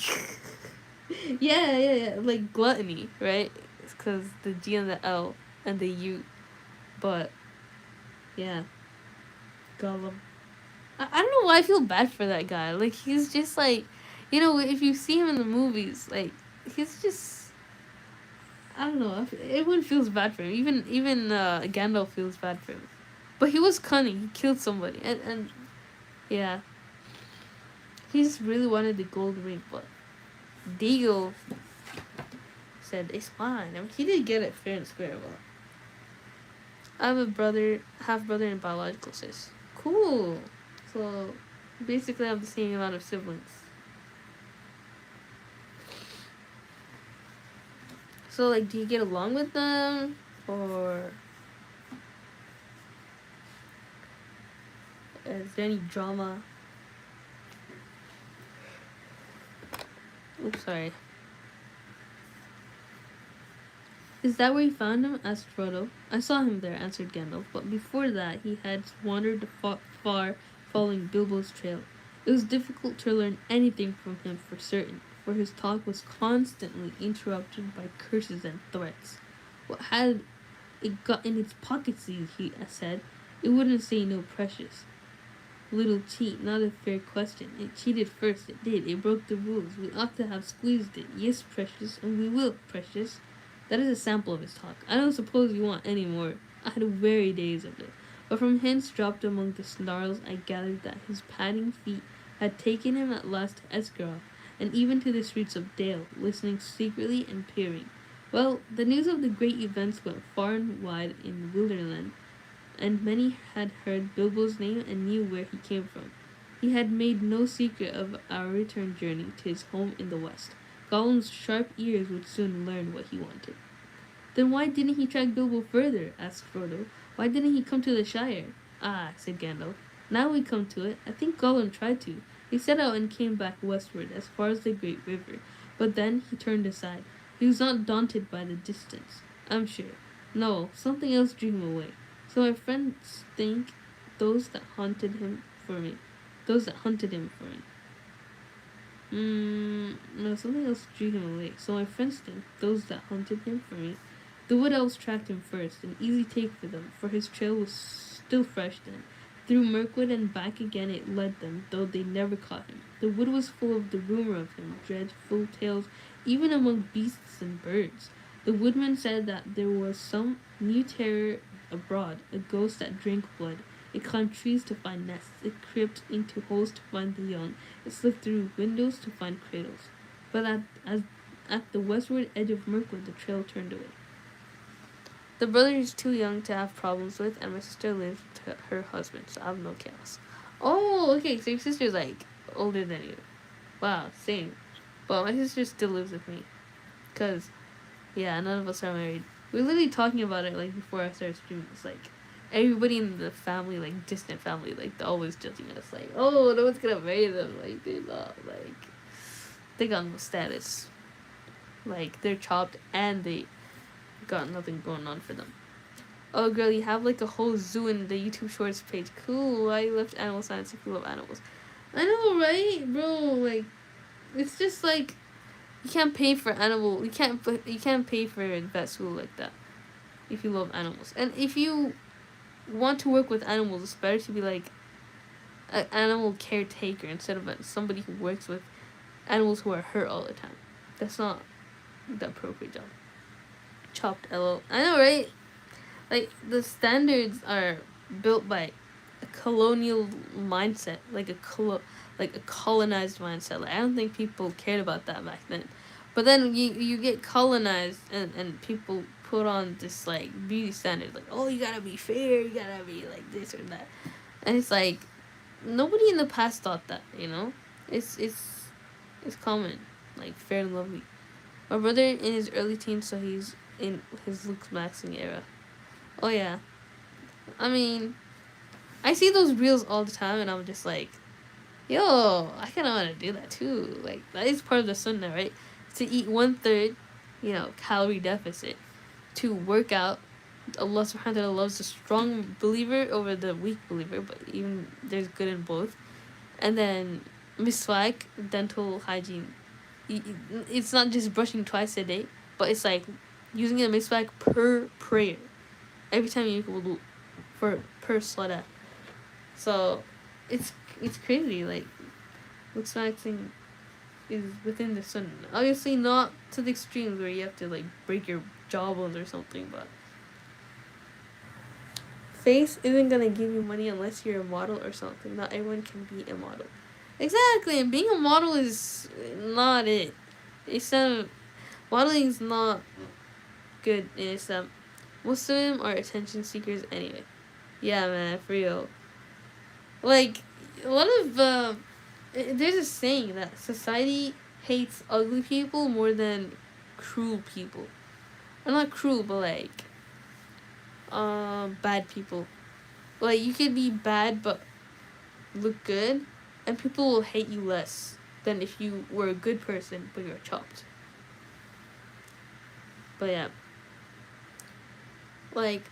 Yeah. Like gluttony, right? It's because the G and the L and the U. But, yeah. Gollum. I don't know why I feel bad for that guy. Like, he's just like, if you see him in the movies, like, he's just, I don't know. Everyone feels bad for him. Even Gandalf feels bad for him. But he was cunning. He killed somebody. And yeah. He just really wanted the gold ring. But Deagle said, it's fine. I mean, he did get it fair and square. But I have a brother, half brother, and biological sis. Cool. So, basically I have the same amount of siblings. So, like, do you get along with them? Or is there any drama? Oops, sorry. Is that where you found him? Asked Frodo. I saw him there, answered Gandalf, but before that he had wandered far, following Bilbo's trail. It was difficult to learn anything from him for certain, for his talk was constantly interrupted by curses and threats. What had it got in its pockets, he said. It wouldn't say no, precious. Little cheat, not a fair question. It cheated first, it did. It broke the rules. We ought to have squeezed it. Yes, precious, and we will, precious. That is a sample of his talk. I don't suppose you want any more. I had weary days of it. But from hints dropped among the snarls, I gathered that his padding feet had taken him at last to Esgaroth, and even to the streets of Dale, listening secretly and peering. Well, the news of the great events went far and wide in Wilderland, and many had heard Bilbo's name and knew where he came from. He had made no secret of our return journey to his home in the west. Gollum's sharp ears would soon learn what he wanted. Then why didn't he track Bilbo further? Asked Frodo. Why didn't he come to the Shire? Ah, said Gandalf. Now we come to it. I think Gollum tried to. He set out and came back westward as far as the great river, but then he turned aside. He was not daunted by the distance, I'm sure. No, something else drew him away. So my friends think those that hunted him for me. No, something else drew him away. So my friends think those that hunted him for me. The wood elves tracked him first, an easy take for them, for his trail was still fresh then. Through Mirkwood and back again it led them, though they never caught him. The wood was full of the rumor of him, dreadful tales, even among beasts and birds. The woodman said that there was some new terror abroad, a ghost that drank blood. It climbed trees to find nests. It crept into holes to find the young. It slipped through windows to find cradles. But at the westward edge of Mirkwood, the trail turned away. The brother is too young to have problems with, and my sister lives with her husband, so I have no chaos. Oh, okay, so your sister's like older than you. Wow, same. But my sister still lives with me. Because, yeah, none of us are married. We were literally talking about it like before I started streaming. It's like everybody in the family, like distant family, like they're always judging us. Like, oh, no one's gonna marry them. Like, they're not, like, they got no status. Like, they're chopped and they got nothing going on for them. Oh, girl, you have like a whole zoo in the YouTube Shorts page. Cool. Why you left animal science if you love animals? I know, right, bro? Like, it's just like you can't pay for animal. You can't pay for vet school like that if you love animals. And if you want to work with animals, it's better to be like an animal caretaker instead of somebody who works with animals who are hurt all the time. That's not the appropriate job. Chopped LO. I know, right? Like, the standards are built by a colonial mindset, like a colonized mindset. Like, I don't think people cared about that back then. But then you get colonized and people put on this like beauty standard, like, oh, you gotta be fair, you gotta be like this or that. And it's like nobody in the past thought that, you know? It's common. Like, fair and lovely. My brother in his early teens, so he's in his looks maxing era. Oh yeah. I mean, I see those reels all the time and I'm just like, yo, I kinda wanna do that too. Like, that is part of the sunnah, right? To eat 1/3, calorie deficit. To work out. Allah subhanahu wa ta'ala loves the strong believer over the weak believer, but even there's good in both. And then miswak, dental hygiene. It's not just brushing twice a day, but it's like using a miswak per prayer. Every time you make wudu per salah. So it's crazy. Like, miswaking is within the sunnah. Obviously not to the extremes where you have to like break your jawbones or something, but face isn't gonna give you money unless you're a model or something. Not everyone can be a model. Exactly, and being a model is not it. Islam, modeling is not good in Islam. Most of them are attention seekers anyway. Yeah, man, for real. Like, a lot of there's a saying that society hates ugly people more than cruel people. Or not cruel, but like bad people. Like, you could be bad but look good, and people will hate you less than if you were a good person but you're chopped. But yeah. Like,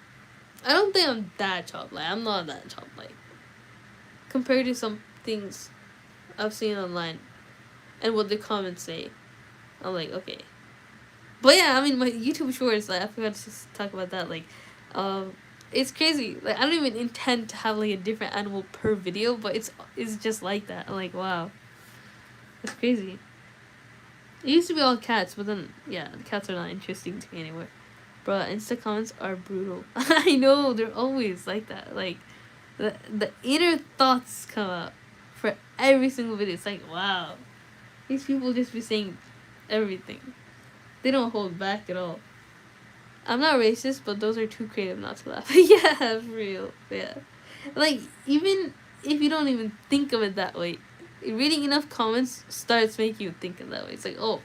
I don't think I'm that chopped. Like, I'm not that chopped. Like, compared to some things I've seen online and what the comments say, I'm like, okay. But yeah, I mean, my YouTube shorts, like, I forgot to just talk about that. Like, it's crazy. Like, I don't even intend to have like a different animal per video, but it's just like that. I'm like, wow, it's crazy. It used to be all cats, but then yeah, the cats are not interesting to me anymore. Bruh, Insta comments are brutal. I know, they're always like that. Like, the inner thoughts come out for every single video. It's like, wow, these people just be saying everything. They don't hold back at all. I'm not racist, but those are too creative not to laugh. Yeah, for real. Yeah. Like, even if you don't even think of it that way, reading enough comments starts making you think of that way. It's like, oh,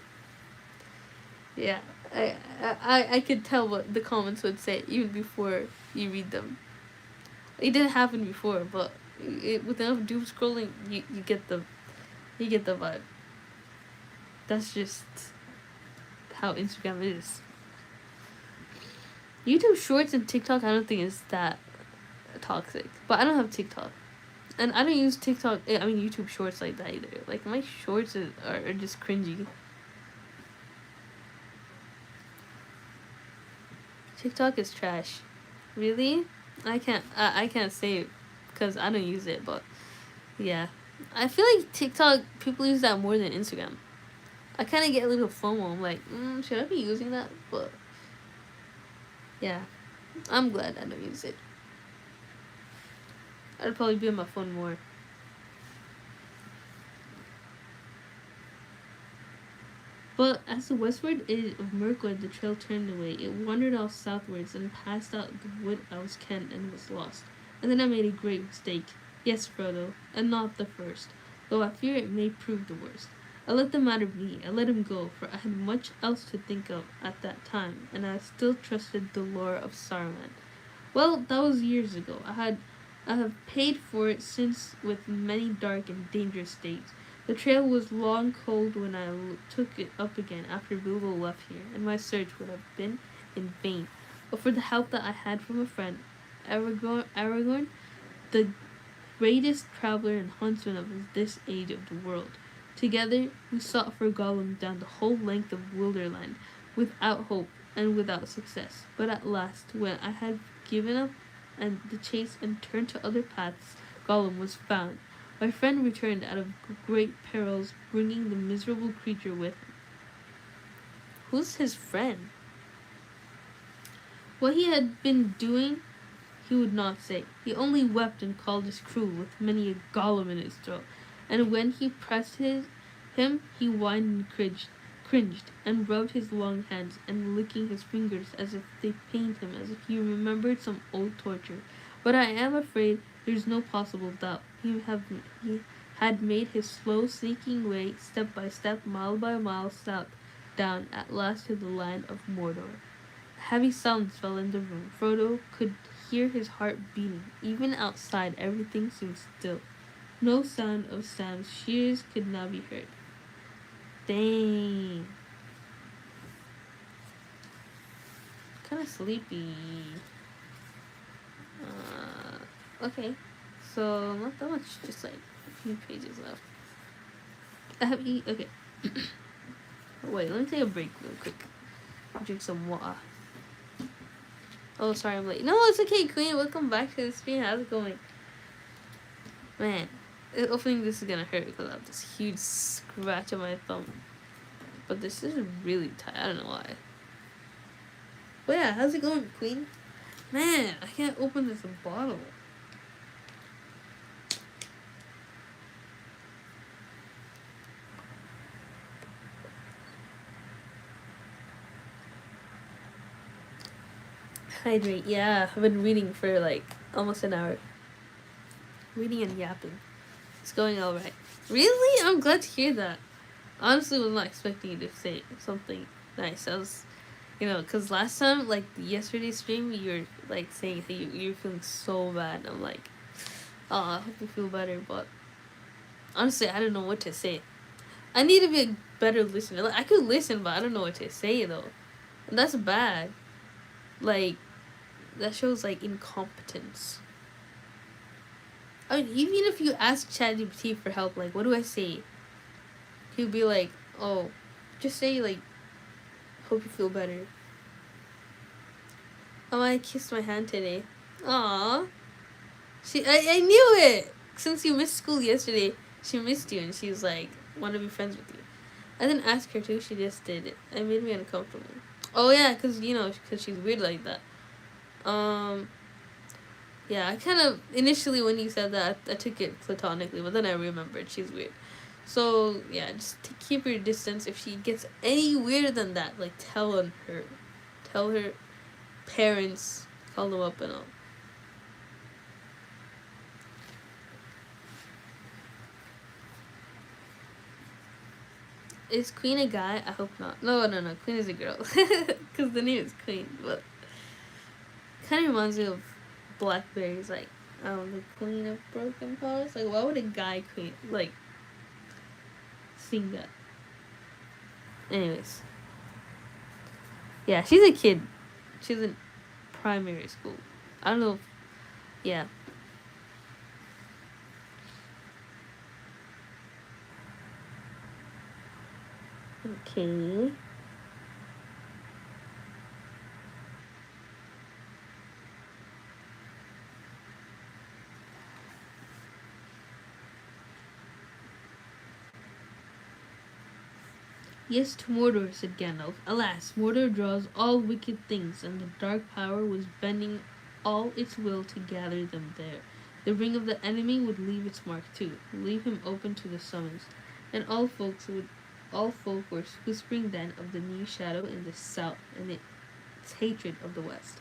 yeah. I could tell what the comments would say even before you read them. It didn't happen before, but with enough doom scrolling, you get the vibe. That's just how Instagram is. YouTube Shorts and TikTok, I don't think is that toxic, but I don't have TikTok, and I don't use TikTok. I mean YouTube Shorts like that either. Like, my shorts are just cringy. TikTok is trash. Really? I can't say because I don't use it, but yeah. I feel like TikTok, people use that more than Instagram. I kind of get a little FOMO. I'm like, should I be using that? But yeah, I'm glad I don't use it. I'd probably be on my phone more. But as the westward edge of Mirkwood the trail turned away, it wandered off southwards and passed out the wood elves Kent and was lost. And then I made a great mistake. Yes, Frodo, and not the first, though I fear it may prove the worst. I let the matter be, I let him go, for I had much else to think of at that time, and I still trusted the lore of Saruman. Well, that was years ago. I have paid for it since with many dark and dangerous days. The trail was long cold when I took it up again after Bilbo left here, and my search would have been in vain. But for the help that I had from a friend, Aragorn, the greatest traveler and huntsman of this age of the world. Together we sought for Gollum down the whole length of Wilderland, without hope and without success. But at last, when I had given up and the chase and turned to other paths, Gollum was found. My friend returned out of great perils, bringing the miserable creature with him. Who's his friend? What he had been doing, he would not say. He only wept and called his crew, with many a Gollum in his throat. And when he pressed him, he whined and cringed, and rubbed his long hands, and licking his fingers as if they pained him, as if he remembered some old torture. But I am afraid there's no possible doubt. He had made his slow, sneaking way, step by step, mile by mile, south, down, at last to the land of Mordor. A heavy silence fell in the room. Frodo could hear his heart beating. Even outside, everything seemed still. No sound of Sam's shears could now be heard. Dang. Kind of sleepy. Okay. So, not that much, just like a few pages left. Okay. Wait, let me take a break real quick. Drink some water. Oh, sorry I'm late. No, it's okay, Queen. Welcome back to the stream. How's it going? Man, opening this is gonna hurt because I have this huge scratch on my thumb. But this is really tight. I don't know why. But yeah, how's it going, Queen? Man, I can't open this bottle. Hydrate. Yeah, I've been reading for like almost an hour. Reading and yapping. It's going alright. Really? I'm glad to hear that. Honestly, was not expecting you to say something nice. I was, because last time, like yesterday's stream, you were like saying how you're feeling so bad. I'm like, oh, I hope you feel better. But honestly, I don't know what to say. I need to be a better listener. Like, I could listen, but I don't know what to say though, and that's bad. Like, that shows like incompetence. I mean, even if you ask ChatGPT for help, like, what do I say? He'll be like, oh, just say, like, hope you feel better. Oh, I kissed my hand today. Aww. I knew it! Since you missed school yesterday, she missed you, and she's like, want to be friends with you. I didn't ask her to, she just did it. It made me uncomfortable. Oh, yeah, because she's weird like that. Yeah, I kind of, initially when you said that, I took it platonically, but then I remembered she's weird. So, yeah, just keep your distance. If she gets any weirder than that, like, tell her parents, call them up and all. Is Queen a guy? I hope not. No, Queen is a girl. Because the name is Queen, but kind of reminds me of Blackberry's, like, the Queen of Broken Hearts. Like, why would a guy queen, like, sing that? Anyways. Yeah, she's a kid. She's in primary school. I don't know if, yeah. Okay. Yes, to Mordor, said Gandalf. Alas, Mordor draws all wicked things, and the dark power was bending all its will to gather them there. The ring of the enemy would leave its mark too, leave him open to the summons, and all folk were whispering then of the new shadow in the south and its hatred of the west.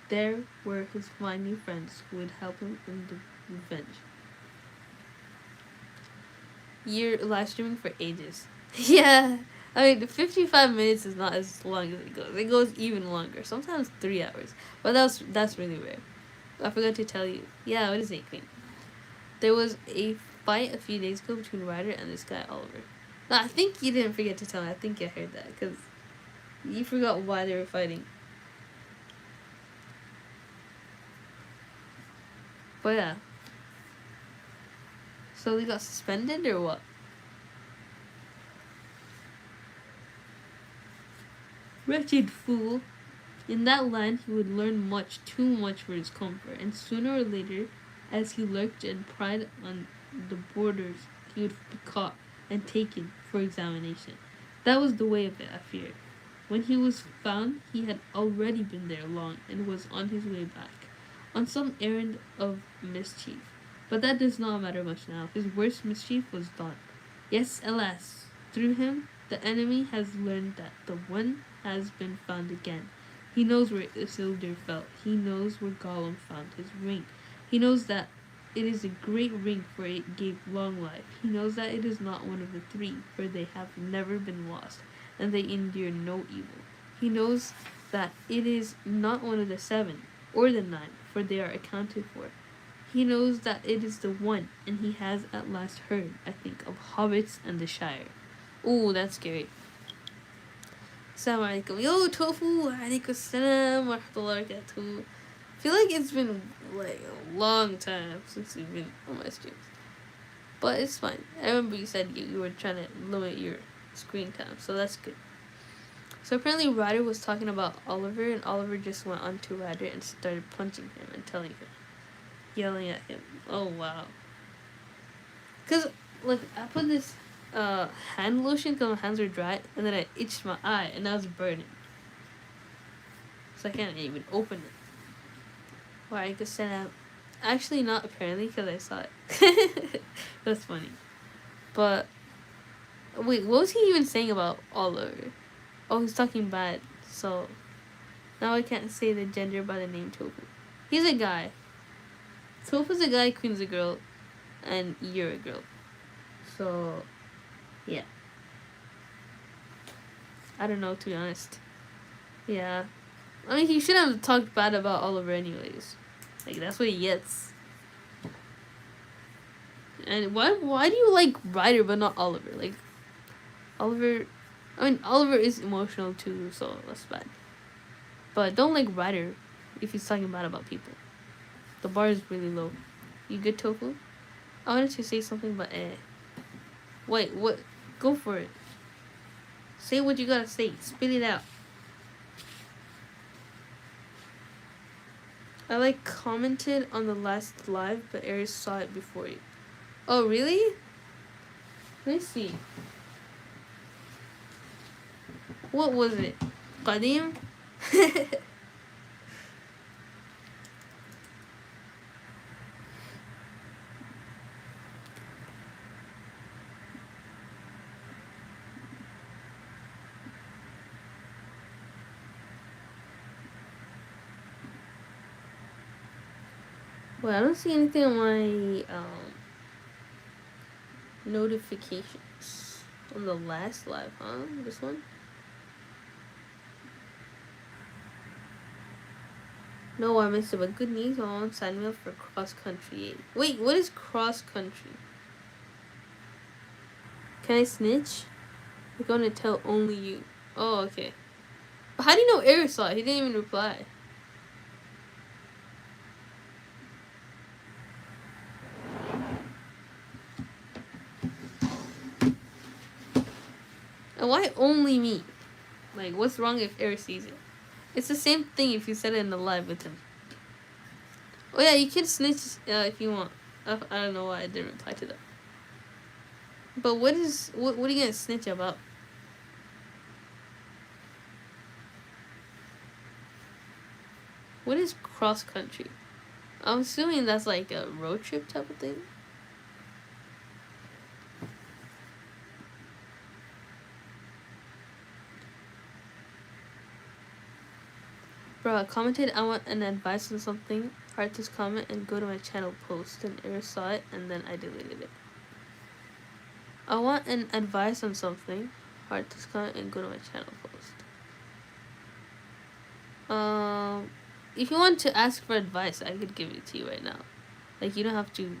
There were his fine new friends who would help him in the revenge. You're live streaming for ages. Yeah, I mean, 55 minutes is not as long as it goes. It goes even longer, sometimes 3 hours. But that's really rare. I forgot to tell you. Yeah, what is it, Queen? There was a fight a few days ago between Ryder and this guy Oliver. No, I think you didn't forget to tell me. I think you heard that because you forgot why they were fighting. But yeah. So they got suspended or what? Wretched fool. In that land he would learn much, too much for his comfort, and sooner or later, as he lurked and pried on the borders, he would be caught and taken for examination. That was the way of it, I feared. When he was found, he had already been there long, and was on his way back, on some errand of mischief. But that does not matter much now. His worst mischief was done. Yes, alas, through him, the enemy has learned that the one has been found again. He knows where Isildur fell. He knows where Gollum found his ring. He knows that it is a great ring, for it gave long life. He knows that it is not one of the three, for they have never been lost, and they endure no evil. He knows that it is not one of the 7, or the 9, for they are accounted for. He knows that it is the one, and he has at last heard, I think, of hobbits and the Shire. Ooh, that's scary. Assalamu alaikum. Yo, Tofu. Alaikum assalam wa rahmatullahi wa barakatuh. I feel like it's been like a long time since you've been on my streams. But it's fine. I remember you said you were trying to limit your screen time, so that's good. So apparently Ryder was talking about Oliver, and Oliver just went on to Ryder and started punching him and telling him, yelling at him. Oh, wow. Because, like, I put this hand lotion because my hands were dry, and then I itched my eye, and now it's burning. So I can't even open it. Or I could send out. Actually, not apparently, because I saw it. That's funny. But, wait, what was he even saying about Oliver? Oh, he's talking bad, so now I can't say the gender by the name Tofu. He's a guy. Tofu's a guy, Queen's a girl, and you're a girl. So, yeah. I don't know, to be honest. Yeah. I mean, he shouldn't have talked bad about Oliver anyways. Like, that's what he gets. And why do you like Ryder but not Oliver? Like, Oliver is emotional too, so that's bad. But don't like Ryder if he's talking bad about people. The bar is really low. You good, Tofu? I wanted to say something, but Wait, what? Go for it. Say what you gotta say. Spit it out. I like commented on the last live, but Aries saw it before you. Oh, really? Let me see. What was it? Qadim? Well, I don't see anything on my notifications on the last live, huh? This one? No, I missed it, but good news, Mom signed me up for cross country. Wait, what is cross country? Can I snitch? I'm gonna tell only you. Oh, okay. But how do you know Eric saw it? He didn't even reply. And why only me? Like, what's wrong if Eric sees it? It's the same thing if you said it in the live with him. Oh yeah, you can snitch if you want. I don't know why I didn't reply to that. But what are you gonna snitch about? What is cross country? I'm assuming that's like a road trip type of thing. Bro, I commented I want an advice on something. Heart this comment and go to my channel post. And Eric saw it and then I deleted it. I want an advice on something. Heart this comment and go to my channel post. If you want to ask for advice, I could give it to you right now. Like, you don't have to.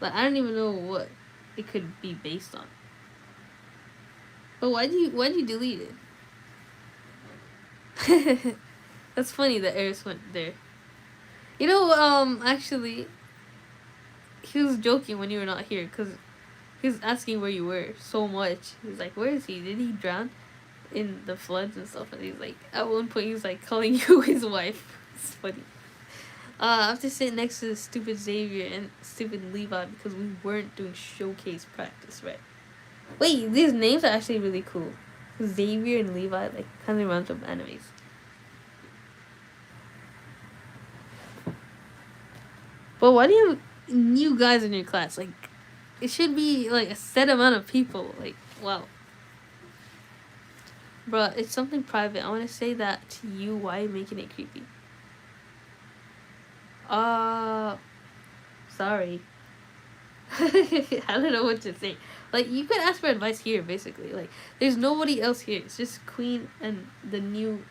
Like, I don't even know what it could be based on. But why'd you delete it? That's funny that Eris went there. You know, actually, he was joking when you were not here, because he was asking where you were so much. He was like, where is he? Did he drown in the floods and stuff? And he's like, at one point, he was like calling you his wife. It's funny. I have to sit next to the stupid Xavier and stupid Levi because we weren't doing showcase practice, right? Wait, these names are actually really cool. Xavier and Levi, like, kind of reminds of animes. But why do you have new guys in your class? Like, it should be, like, a set amount of people. Like, wow. Bruh, it's something private. I want to say that to you. Why are you making it creepy? Sorry. I don't know what to say. Like, you could ask for advice here, basically. Like, there's nobody else here. It's just Queen and the new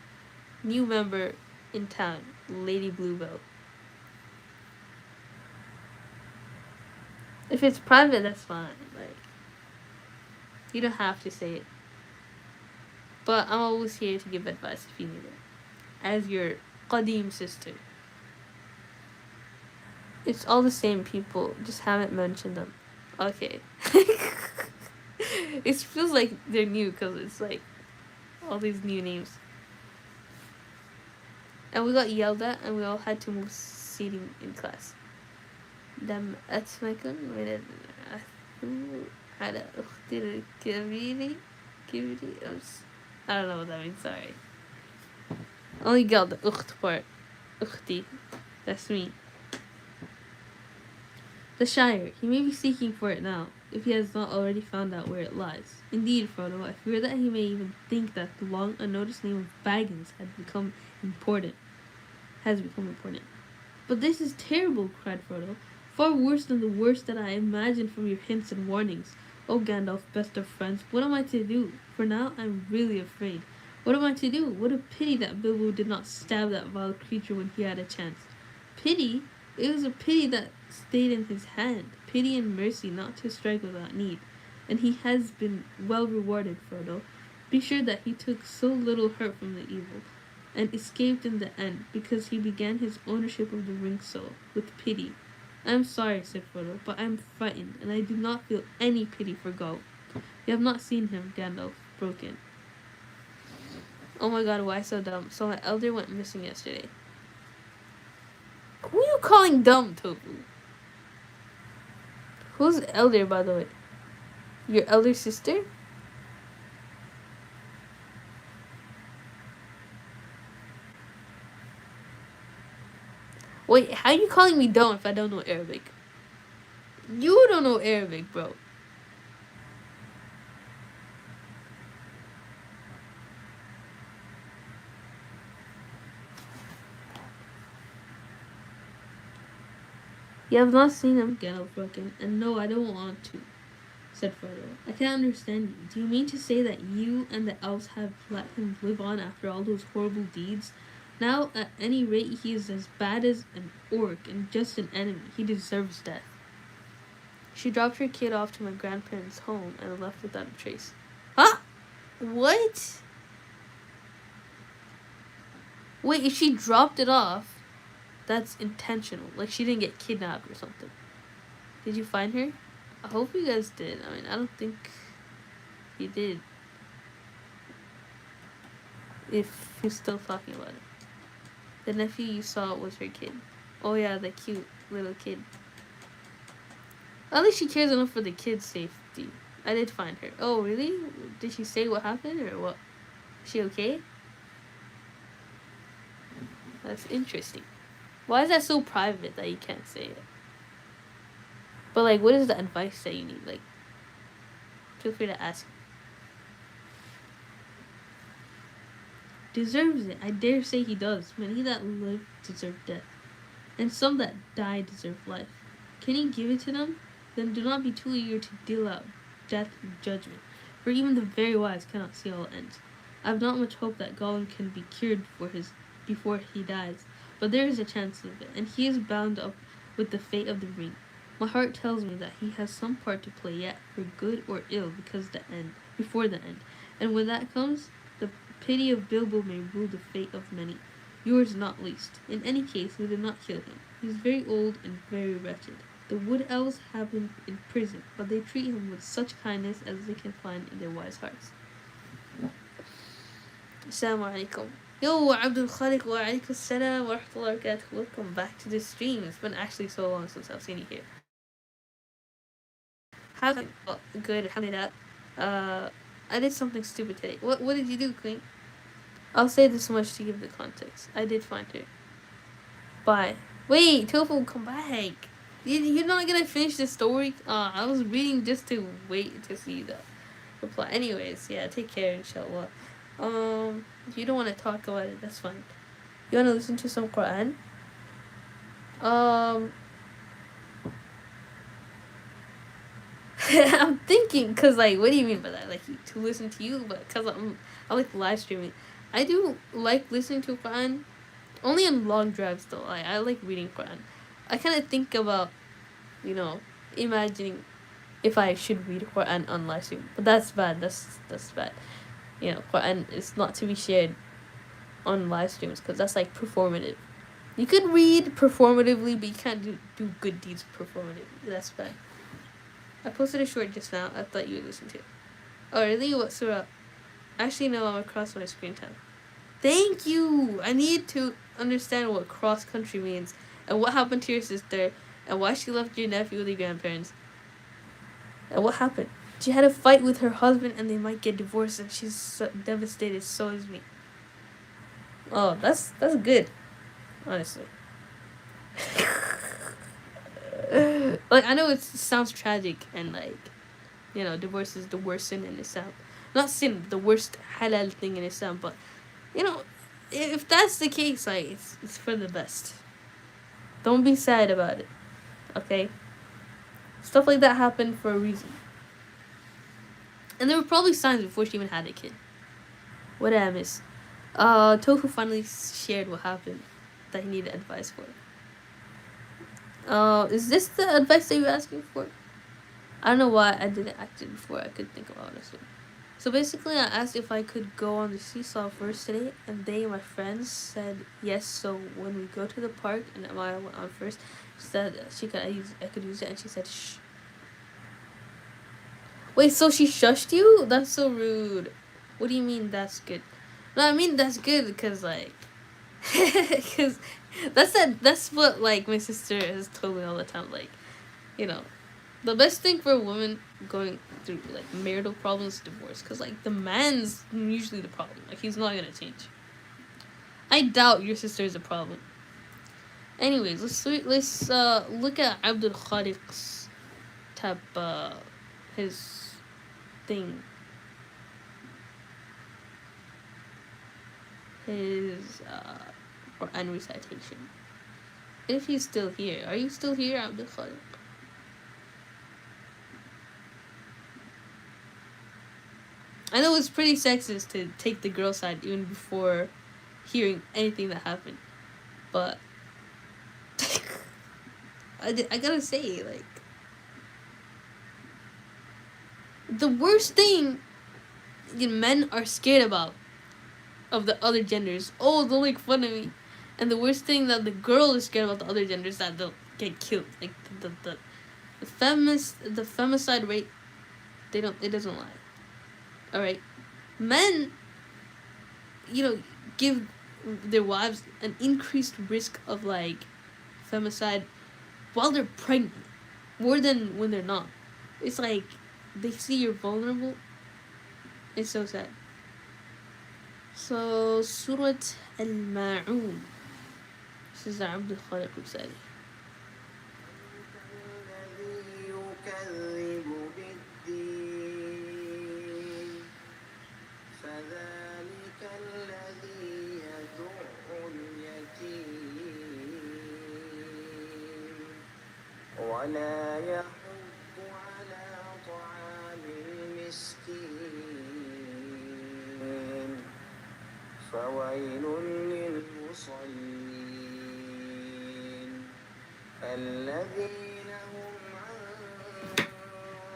member in town, Lady Bluebell. If it's private, that's fine. Like, you don't have to say it. But I'm always here to give advice if you need it. As your Qadim sister. It's all the same people, just haven't mentioned them. Okay. It feels like they're new because it's like all these new names. And we got yelled at and we all had to move seating in class. Dem أتمكن من على أختي الكبيرة I don't know what that means, sorry. Only got the ukht part. Ukhti. That's me. The Shire. He may be seeking for it now, if he has not already found out where it lies. Indeed, Frodo, I fear that he may even think that the long unnoticed name of Baggins has become important. But this is terrible, cried Frodo. Far worse than the worst that I imagined from your hints and warnings. Oh, Gandalf, best of friends, what am I to do? For now, I'm really afraid. What am I to do? What a pity that Bilbo did not stab that vile creature when he had a chance. Pity? It was a pity that stayed in his hand. Pity and mercy not to strike without need. And he has been well rewarded, Frodo. Be sure that he took so little hurt from the evil, and escaped in the end, because he began his ownership of the ring so, with pity. I am sorry, said Frodo, but I am frightened, and I do not feel any pity for Gaul. You have not seen him, Gandalf broke in. Oh my god, why so dumb? So my elder went missing yesterday. Who are you calling dumb, Tofu? Who's elder, by the way? Your elder sister? Wait, how are you calling me dumb if I don't know Arabic? You don't know Arabic, bro. You have not seen him, Gandalf broke in, and no, I don't want to, said Frodo. I can't understand you. Do you mean to say that you and the elves have let him live on after all those horrible deeds? Now, at any rate, he is as bad as an orc and just an enemy. He deserves death. She dropped her kid off to my grandparents' home and left without a trace. Huh? What? Wait, if she dropped it off, that's intentional. Like, she didn't get kidnapped or something. Did you find her? I hope you guys did. I mean, I don't think you did. If you're still talking about it. The nephew you saw was her kid. Oh yeah, the cute little kid. At least she cares enough for the kid's safety. I did find her. Oh, really? Did she say what happened or what? Is she okay? That's interesting. Why is that so private that you can't say it? But like, what is the advice that you need? Like, feel free to ask. Deserves it. I dare say he does. Many that live deserve death, and some that die deserve life. Can you give it to them? Then do not be too eager to deal out death judgment, for even the very wise cannot see all ends. I have not much hope that Gollum can be cured before he dies, but there is a chance of it, and he is bound up with the fate of the ring. My heart tells me that he has some part to play yet, for good or ill, before the end. And when that comes, the pity of Bilbo may rule the fate of many, yours not least. In any case, we did not kill him. He is very old and very wretched. The wood elves have him in prison, but they treat him with such kindness as they can find in their wise hearts. Assalamu alaikum. Yo, Abdul Khaliq wa alaikum assalam wa rahmatullahi wa barakatuh. Welcome back to the stream. It's been actually so long since I've seen you here. How's it? Oh, good, alhamdulillah. I did something stupid today. What did you do, Queen? I'll say this much to give the context. I did find her. Bye. Wait, Tofu, come back. You're not gonna finish the story? I was reading just to wait to see the reply. Anyways, yeah, take care, inshallah. If you don't want to talk about it, that's fine. You want to listen to some Quran? I'm thinking, cause like, what do you mean by that? Like, to listen to you, but cause I like live streaming. I do like listening to Quran, only on long drives though. I like reading Quran. I kind of think about, imagining if I should read Quran on live stream, but that's bad. That's bad. Quran is not to be shared on live streams because that's like performative. You could read performatively, but you can't do good deeds performatively. That's bad. I posted a short just now. I thought you would listen to it. Oh, really? What surah? Actually, no, I'm across my screen time. Thank you! I need to understand what cross-country means, and what happened to your sister, and why she left your nephew with your grandparents. And what happened? She had a fight with her husband, and they might get divorced, and she's so devastated. So is me. Oh, that's good, honestly. Like, I know it sounds tragic, and like, divorce is the worst sin in Islam. Not sin, the worst halal thing in Islam, but if that's the case, like, it's for the best. Don't be sad about it, okay? Stuff like that happened for a reason. And there were probably signs before she even had a kid. What did I miss? Tofu finally shared what happened that he needed advice for. Is this the advice that you were asking for? I don't know why I didn't act it before. I could think about this one. So basically, I asked if I could go on the seesaw first today, and they and my friends said yes. So when we go to the park, and Amaya went on first, she said I could use it, and she said shh. Wait, so she shushed you? That's so rude. What do you mean that's good? No, I mean that's good because like, because that's what like my sister has told me all the time. Like, the best thing for a woman going through like marital problems is divorce, because like the man's usually the problem. Like, he's not gonna change. I doubt your sister is a problem. Anyways, let's look at Abdul Khaliq's tab, his thing, his Quran recitation. If he's still here, are you still here, Abdul Khaliq? I know it's pretty sexist to take the girl side even before hearing anything that happened, but I gotta say, like, the worst thing men are scared about of the other genders, they'll make fun of me, and the worst thing that the girl is scared about the other gender is that they'll get killed. Like, the femicide rate, it doesn't lie. Alright, men, give their wives an increased risk of like femicide while they're pregnant, more than when they're not. It's like they see you're vulnerable. It's so sad. So Surat Al-Ma'un. This is Abdul Khaliq Hussein. الذي يكذب بالدين فذلك الذي يدع اليتيم ولا يحض على طعام المسكين فويل للمصلين الذين هم عن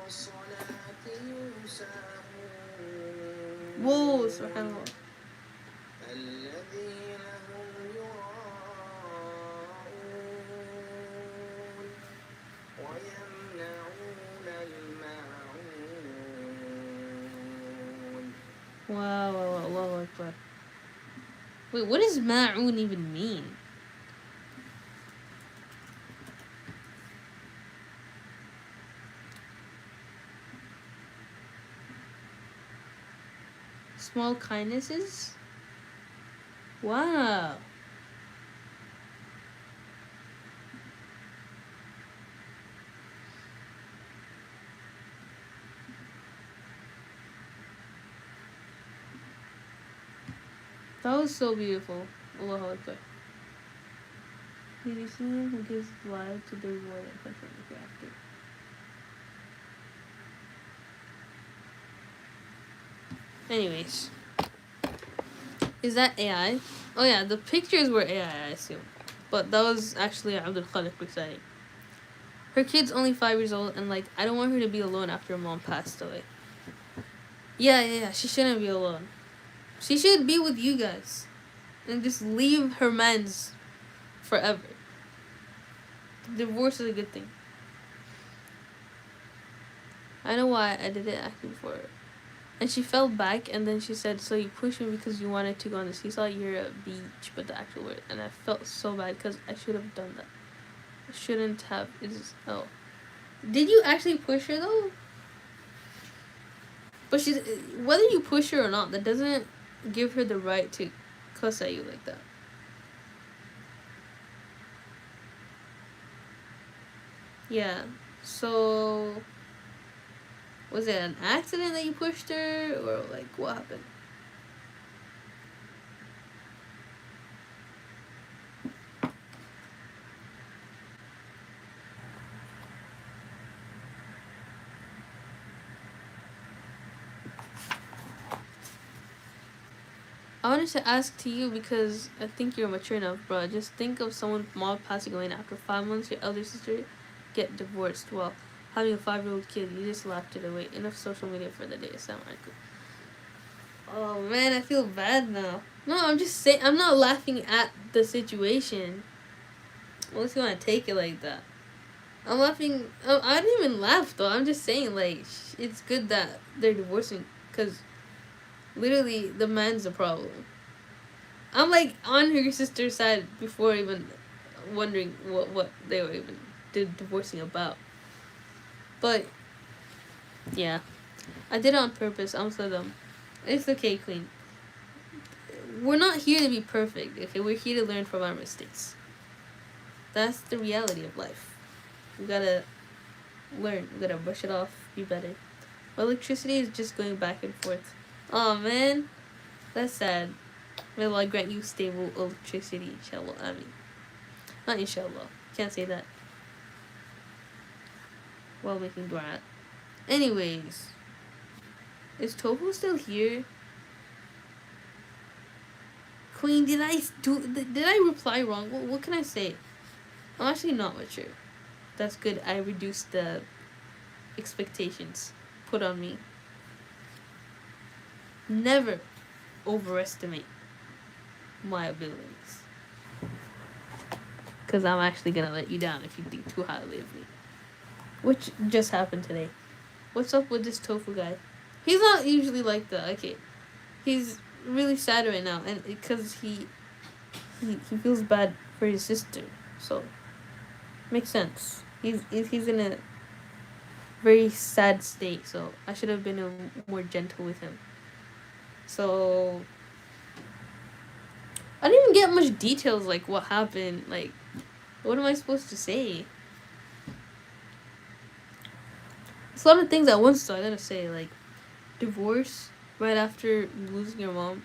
صلاتهم ساهون Whoa, subhanallah. الذين هم يراءون ويمنعون الماعون. Wow, Allahu Akbar. Wait, what does ma'un even mean? Small kindnesses? Wow. That was so beautiful. Allahu Akbar. Did you see him who gives life to the reward and punishment hereafter? Anyways. Is that AI? Oh yeah, the pictures were AI, I assume. But that was actually Abdul Khaliq Hussein. Her kid's only 5 years old, and like, I don't want her to be alone after her mom passed away. Yeah, she shouldn't be alone. She should be with you guys. And just leave her mans forever. Divorce is a good thing. I know why I did it acting for her. And she fell back, and then she said, so you pushed me because you wanted to go on the seesaw, you're a beach, but the actual word. And I felt so bad because I should have done that. I shouldn't have. Oh. Did you actually push her though? But she's, whether you push her or not, that doesn't give her the right to cuss at you like that. Yeah. So, was it an accident that you pushed her, or like what happened? I wanted to ask to you because I think you're mature enough, bro. Just think of someone mom passing away and after 5 months your elder sister get divorced. Well, having a 5-year-old kid, you just laughed it away. Enough social media for the day. Assalamualaikum. Oh man, I feel bad now. No, I'm just saying, I'm not laughing at the situation. Unless you want to take it like that. I'm laughing. I didn't even laugh though. I'm just saying, like, it's good that they're divorcing because literally the man's the problem. I'm like on her sister's side before even wondering what they were even divorcing about. But yeah, I did it on purpose. I'm so dumb. It's okay, Queen. We're not here to be perfect. Okay, we're here to learn from our mistakes. That's the reality of life. We gotta learn. We gotta brush it off. Be better. Electricity is just going back and forth. Oh man, that's sad. May Allah grant you stable electricity, inshallah. I mean, not inshallah. Can't say that. While making dua. Anyways, is Tofu still here? Queen, did I reply wrong? What can I say? I'm actually not mature. That's good. I reduced the expectations put on me. Never overestimate my abilities. Because I'm actually going to let you down if you think too highly of me. Which just happened today. What's up with this Tofu guy? He's not usually like that. Okay. He's really sad right now. And because he feels bad for his sister. So, makes sense. He's in a very sad state. So, I should have been more gentle with him. So, I didn't even get much details, like what happened. Like, what am I supposed to say? It's a lot of things at once, though. I gotta say, like, divorce right after losing your mom.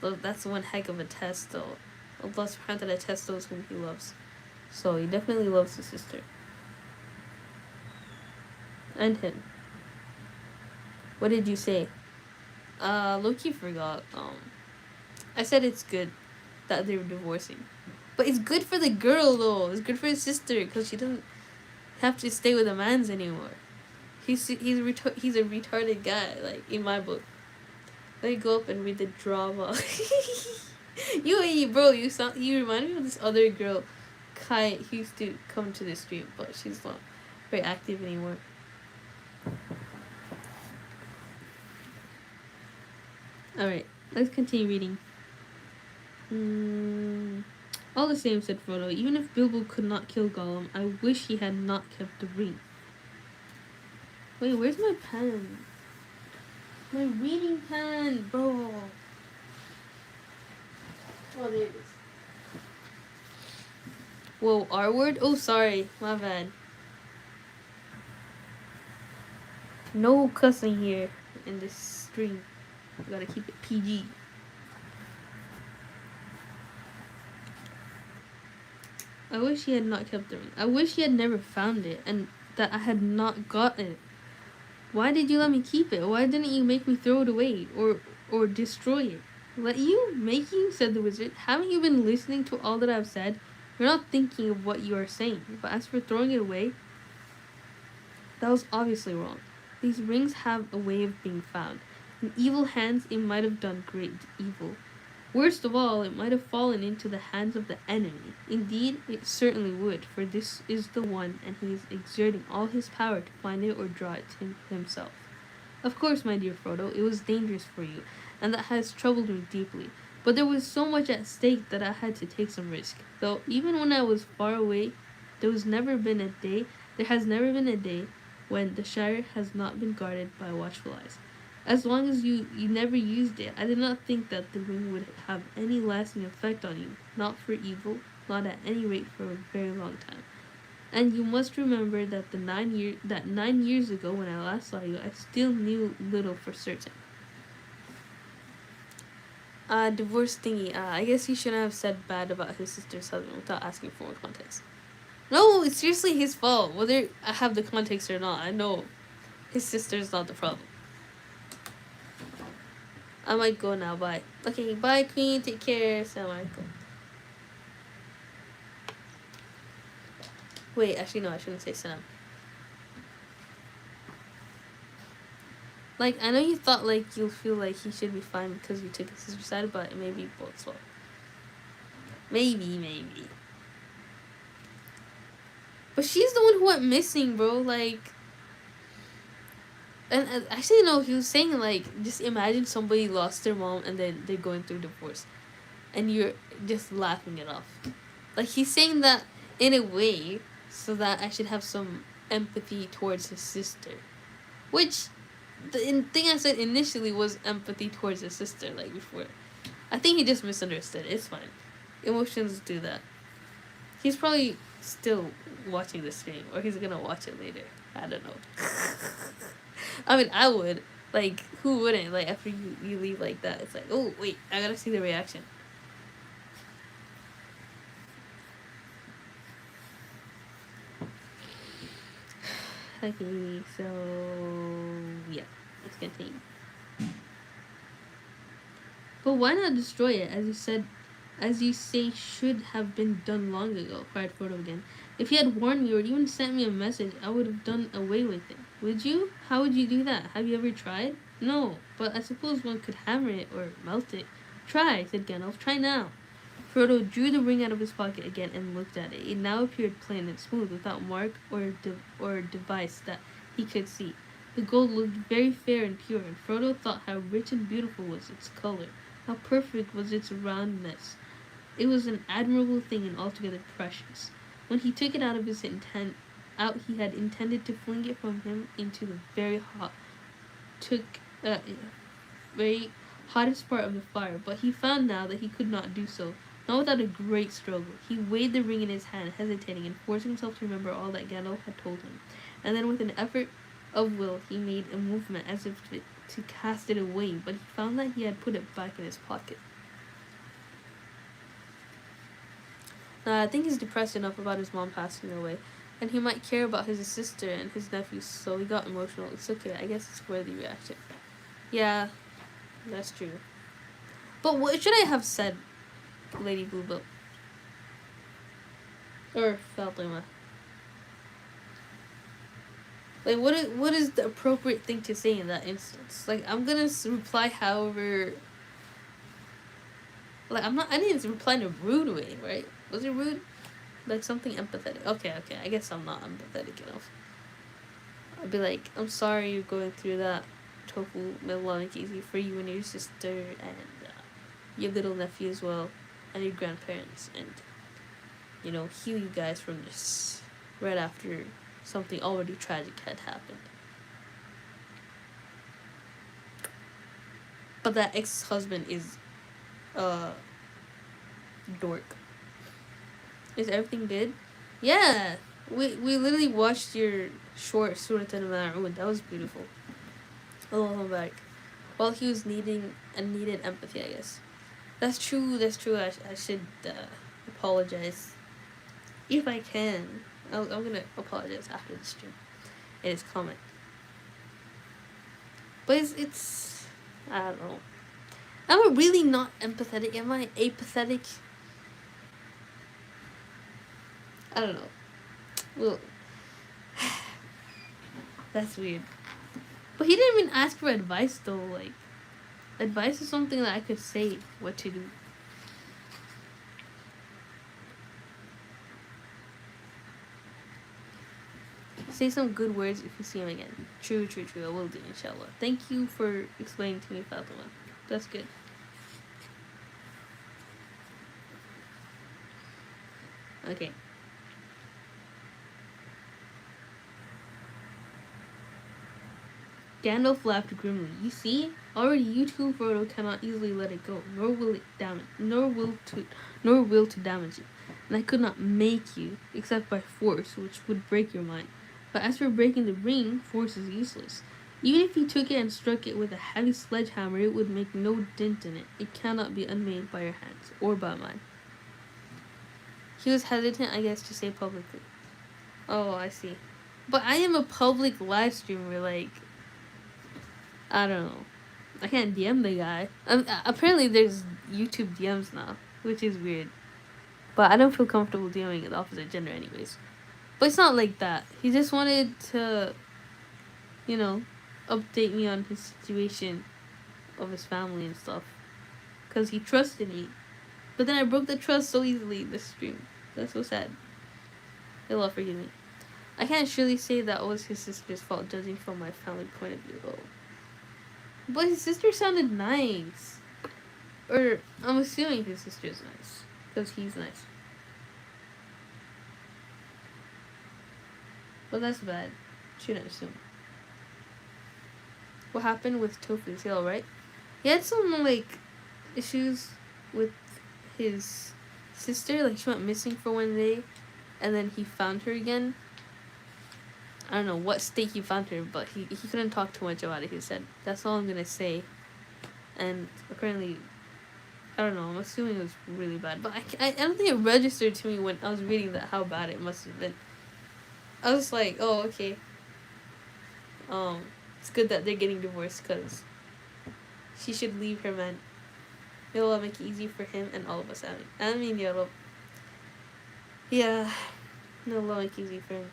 That's one heck of a test, though. Allah subhanahu wa ta'ala tests those whom He loves. So He definitely loves his sister. And him. What did you say? Loki forgot. I said it's good that they were divorcing. But it's good for the girl, though. It's good for his sister, because she doesn't have to stay with a man's anymore. He's a retarded guy, like, in my book. Let me go up and read the drama. Bro, you remind me of this other girl, Kai, who used to come to the stream, but she's not very active anymore. Alright, let's continue reading. All the same, said Frodo, even if Bilbo could not kill Gollum, I wish he had not kept the ring. Wait, where's my pen? My reading pen, bro. Oh, there it is. Whoa, R word? Oh, sorry, my bad. No cussing here in this stream. I gotta keep it PG. I wish he had not kept the ring. I wish he had never found it, and that I had not got it. Why did you let me keep it? Why didn't you make me throw it away or destroy it? Let you? Make you? Said the wizard. Haven't you been listening to all that I've said? You're not thinking of what you are saying. But as for throwing it away, that was obviously wrong. These rings have a way of being found. In evil hands, it might have done great evil. Worst of all, it might have fallen into the hands of the enemy. Indeed, it certainly would, for this is the one, and he is exerting all his power to find it or draw it to himself. Of course, my dear Frodo, it was dangerous for you, and that has troubled me deeply. But there was so much at stake that I had to take some risk. Though, even when I was far away, there has never been a day when the Shire has not been guarded by watchful eyes. As long as you never used it, I did not think that the ring would have any lasting effect on you. Not for evil, not at any rate for a very long time. And you must remember that 9 years ago when I last saw you, I still knew little for certain. Divorce thingy. I guess he shouldn't have said bad about his sister's husband without asking for more context. No, it's seriously his fault. Whether I have the context or not, I know his sister's not the problem. I might go now. Bye. Okay, bye, Queen. Take care. Assalamualaikum. Wait, actually, no, I shouldn't say salam. Like, I know you thought, like, you'll feel like he should be fine because you took his sister's side, but maybe both well. Maybe. But she's the one who went missing, bro. Like, and actually, no, he was saying, like, just imagine somebody lost their mom and then they're going through divorce. And you're just laughing it off. Like, he's saying that in a way so that I should have some empathy towards his sister. Which, the thing I said initially was empathy towards his sister, like, before. I think he just misunderstood. It's fine. Emotions do that. He's probably still watching the stream, or he's gonna watch it later. I don't know. I mean, I would. Like, who wouldn't? Like, after you leave like that, it's like, oh, wait, I gotta see the reaction. Okay, so, yeah, let's continue. But why not destroy it, as you say should have been done long ago, cried Frodo again. If you had warned me or even sent me a message, I would have done away with it. Would you? How would you do that? Have you ever tried? No, but I suppose one could hammer it or melt it. Try, said Gandalf. Try now. Frodo drew the ring out of his pocket again and looked at it. It now appeared plain and smooth, without mark or device that he could see. The gold looked very fair and pure, and Frodo thought how rich and beautiful was its color, how perfect was its roundness. It was an admirable thing and altogether precious. When he took it out of his he had intended to fling it from him into the very hottest part of the fire, but he found now that he could not do so, not without a great struggle. He weighed the ring in his hand, hesitating and forcing himself to remember all that Gandalf had told him. And then with an effort of will, he made a movement as if to cast it away, but he found that he had put it back in his pocket. Now, I think he's depressed enough about his mom passing away, and he might care about his sister and his nephews, so he got emotional. It's okay, I guess it's worthy reaction. Yeah, that's true. But what should I have said, Lady Bluebell? Or Fatima? Like, what is the appropriate thing to say in that instance? Like, I'm gonna reply however... Like, I didn't reply in a rude way, right? Was it rude? Like, something empathetic. Okay, I guess I'm not empathetic enough. I'd be like, I'm sorry you're going through that. Tofu, may Allah make it easy for you and your sister and your little nephew as well, and your grandparents, and, you know, heal you guys from this right after something already tragic had happened. But that ex-husband is dork. Is everything good? Yeah, we literally watched your short Surat al-Ma'un. That was beautiful. Allahu back. While he was needed empathy, I guess. That's true. I should apologize if I can. I'm gonna apologize after the stream. It is comment. But it's I don't know. Am I really not empathetic? Am I apathetic? I don't know. Well, that's weird. But he didn't even ask for advice though. Like, advice is something that I could say what to do. Say some good words if you see him again. True. I will do, inshallah. Thank you for explaining to me, Fatima. That's good. Okay. Gandalf laughed grimly. You see, already you too, Frodo, cannot easily let it go, nor will to damage it. And I could not make you, except by force, which would break your mind. But as for breaking the ring, force is useless. Even if you took it and struck it with a heavy sledgehammer, it would make no dent in it. It cannot be unmade by your hands, or by mine. He was hesitant, I guess, to say publicly. Oh, I see. But I am a public live streamer, like... I don't know. I can't DM the guy. Apparently there's YouTube DMs now, which is weird. But I don't feel comfortable DMing the opposite gender anyways. But it's not like that. He just wanted to, you know, update me on his situation of his family and stuff. Because he trusted me. But then I broke the trust so easily in this stream. That's so sad. Allah forgive me. I can't surely say that was his sister's fault, judging from my family point of view. Oh. But his sister sounded nice. Or, I'm assuming his sister's nice. Because he's nice. But that's bad. Shouldn't assume. What happened with Tofu? Is he alright? He had some, like, issues with his sister. Like, she went missing for one day. And then he found her again. I don't know what state he found her, but he couldn't talk too much about it, he said. That's all I'm gonna say. And apparently, I don't know, I'm assuming it was really bad. But I don't think it registered to me when I was reading that how bad it must have been. I was like, oh, okay. It's good that they're getting divorced, because she should leave her man. May Allah make it easy for him and all of us. I mean, Ya Rab. Yeah. May Allah make it easy for him.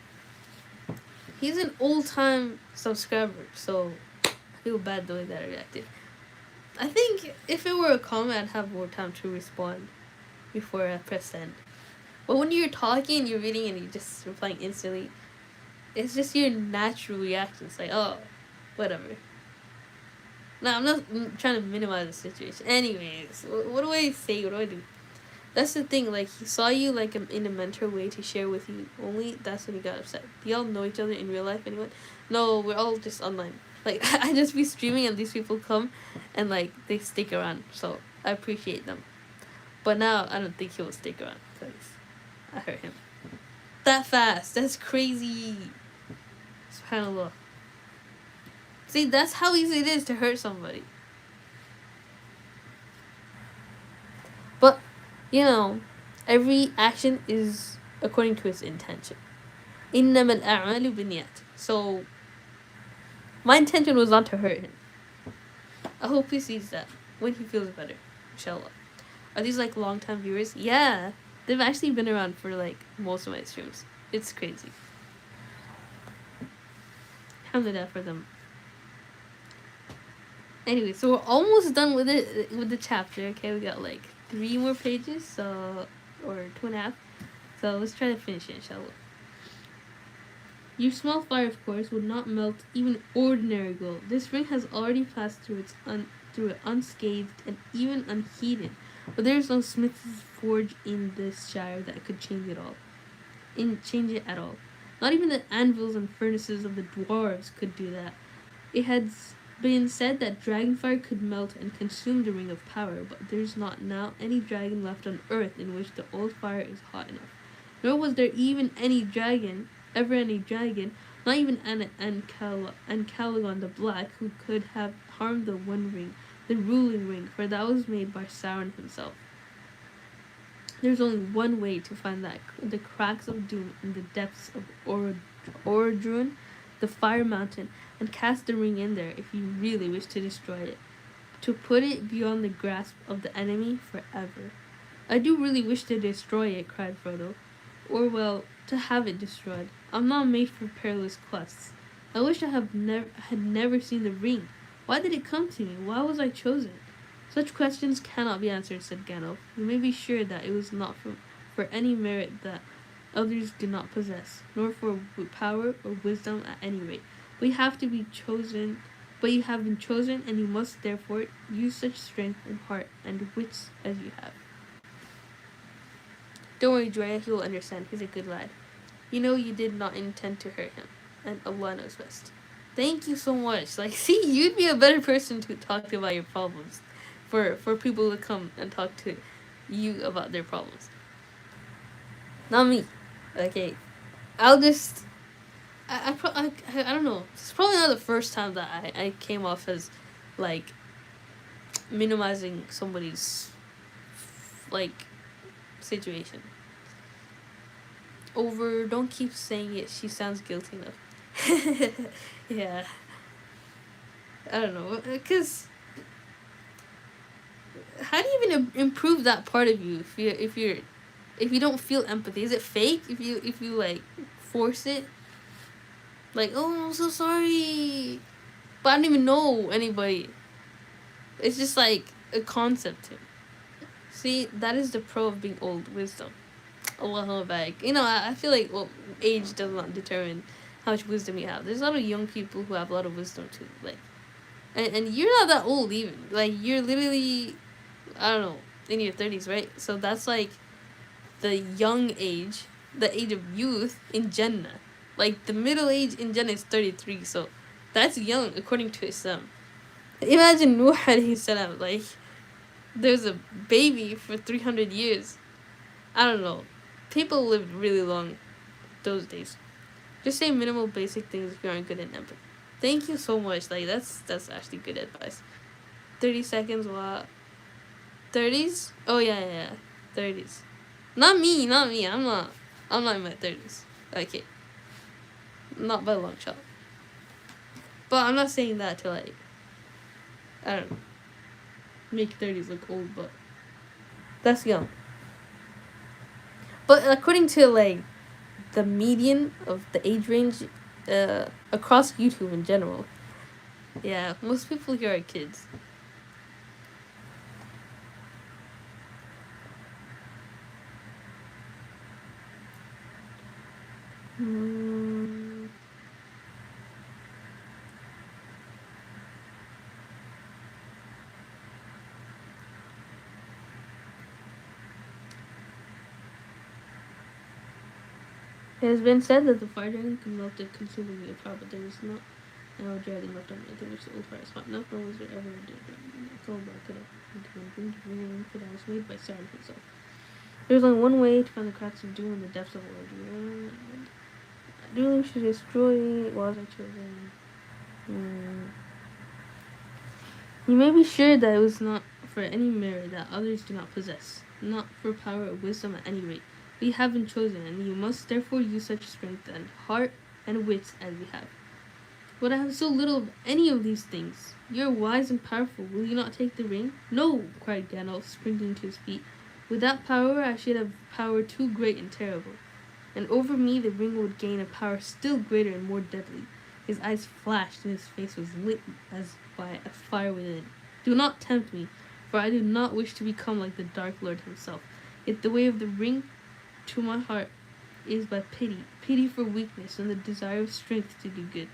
He's an old-time subscriber, so I feel bad the way that I reacted. I think if it were a comment, I'd have more time to respond before I press send. But when you're talking, you're reading, and you're just replying instantly, it's just your natural reaction. It's like, oh, whatever. No, I'm not trying to minimize the situation. Anyways, what do I say? What do I do? That's the thing, like, he saw you, like, in a mentor way to share with you only. That's when he got upset. Do y'all know each other in real life, anyone? No, we're all just online. Like I just be streaming and these people come, and like they stick around. So I appreciate them. But now I don't think he will stick around because I hurt him that fast. That's crazy. Subhanallah. See, that's how easy it is to hurt somebody. But you know, every action is according to its intention. إنما الأعمال بالنيات. So my intention was not to hurt him. I hope he sees that when he feels better. Inshallah. Are these like long time viewers? Yeah. They've actually been around for like most of my streams. It's crazy. Alhamdulillah for them. Anyway, so we're almost done with it with the chapter. Okay, we got like 3 more pages, so or 2.5. So let's try to finish it, inshallah. Your small fire, of course, would not melt even ordinary gold. This ring has already passed through it unscathed and even unheated. But there is no smith's forge in this shire that could change it at all. Not even the anvils and furnaces of the dwarves could do that. It had been said that dragonfire could melt and consume the ring of power, but there's not now any dragon left on earth in which the old fire is hot enough. Nor was there even any dragon, not even Caligon the Black, who could have harmed the One Ring, the ruling ring, for that was made by Sauron himself. There's only one way to find the cracks of doom in the depths of Orodruin, the Fire Mountain, and cast the ring in there if you really wish to destroy it. To put it beyond the grasp of the enemy forever. I do really wish to destroy it, cried Frodo. Or, well, to have it destroyed. I'm not made for perilous quests. I wish I had never seen the ring. Why did it come to me? Why was I chosen? Such questions cannot be answered, said Gandalf. You may be sure that it was not for any merit that others do not possess, nor for power or wisdom at any rate. But you have been chosen, and you must therefore use such strength and heart and wits as you have. Don't worry, Drea, he will understand. He's a good lad. You know you did not intend to hurt him, and Allah knows best. Thank you so much. Like, see, you'd be a better person to talk to about your problems, for people to come and talk to you about their problems. Not me. Okay, I'll just. I don't know. It's probably not the first time that I came off as, like, minimizing somebody's, like, situation. Don't keep saying it. She sounds guilty enough. Yeah. I don't know, because how do you even improve that part of you if you don't feel empathy? Is it fake if you like force it? Like, oh, I'm so sorry, but I don't even know anybody. It's just like a concept. See, that is the pro of being old. Wisdom. Allah back. You know, I feel like age does not determine how much wisdom you have. There's a lot of young people who have a lot of wisdom too. Like, and you're not that old even. Like, you're literally, I don't know, in your 30s, right? So that's like the young age, the age of youth in Jannah. Like, the middle age in Jannah is 33, so that's young according to Islam. Imagine Nuh alayhi salam, like, there's a baby for 300 years. I don't know. People lived really long those days. Just say minimal basic things if you aren't good at empathy. Thank you so much. Like, that's actually good advice. 30 seconds, what? 30s? Oh, yeah. 30s. Not me. I'm not in my 30s. Okay. Not by a long shot. But I'm not saying that to, like, I don't know, make 30s look old, but that's young. But according to, like, the median of the age range across YouTube in general, yeah, most people here are kids. It has been said that the fire dragon can melt the consuming of power, but there is not And our dragon left on me, to which the old fire spot. No one was there ever did. That's all back it up into one green to bring it in, for that was made by Saturn himself. There's only one way to find the cracks of doom in the depths of the world. Doom should destroy was I chosen. You may be sure that it was not for any merit that others do not possess, not for power or wisdom at any rate. We have been chosen, and you must therefore use such strength and heart and wits as we have. But I have so little of any of these things. You are wise and powerful. Will you not take the ring? No, cried Gandalf, springing to his feet. With that power, I should have power too great and terrible. And over me the ring would gain a power still greater and more deadly. His eyes flashed, and his face was lit as by a fire within. Do not tempt me, for I do not wish to become like the Dark Lord himself. Yet the way of the ring to my heart is by pity for weakness and the desire of strength to do good.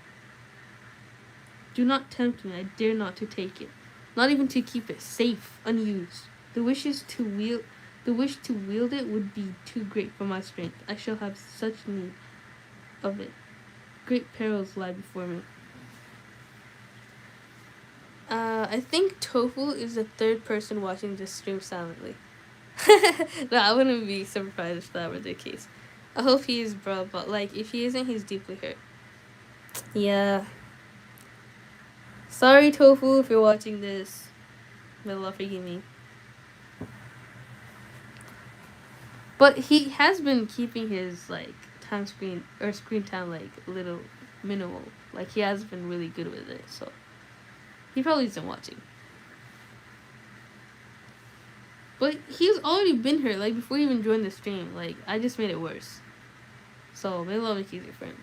Do not tempt me, I dare not to take it, not even to keep it safe, unused. The wish to wield it would be too great for my strength. I shall have such need of it. Great perils lie before me. I think Tofu is the third person watching this stream silently. No, I wouldn't be surprised if that were the case. I hope he is, bro, but like, if he isn't, he's deeply hurt. Yeah. Sorry, Tofu, if you're watching this. May Allah forgive me. But he has been keeping his like screen time like little minimal. Like he has been really good with it, so he probably isn't watching. But he's already been here, like before he even joined the stream. Like I just made it worse. So may Allah make it easier for him.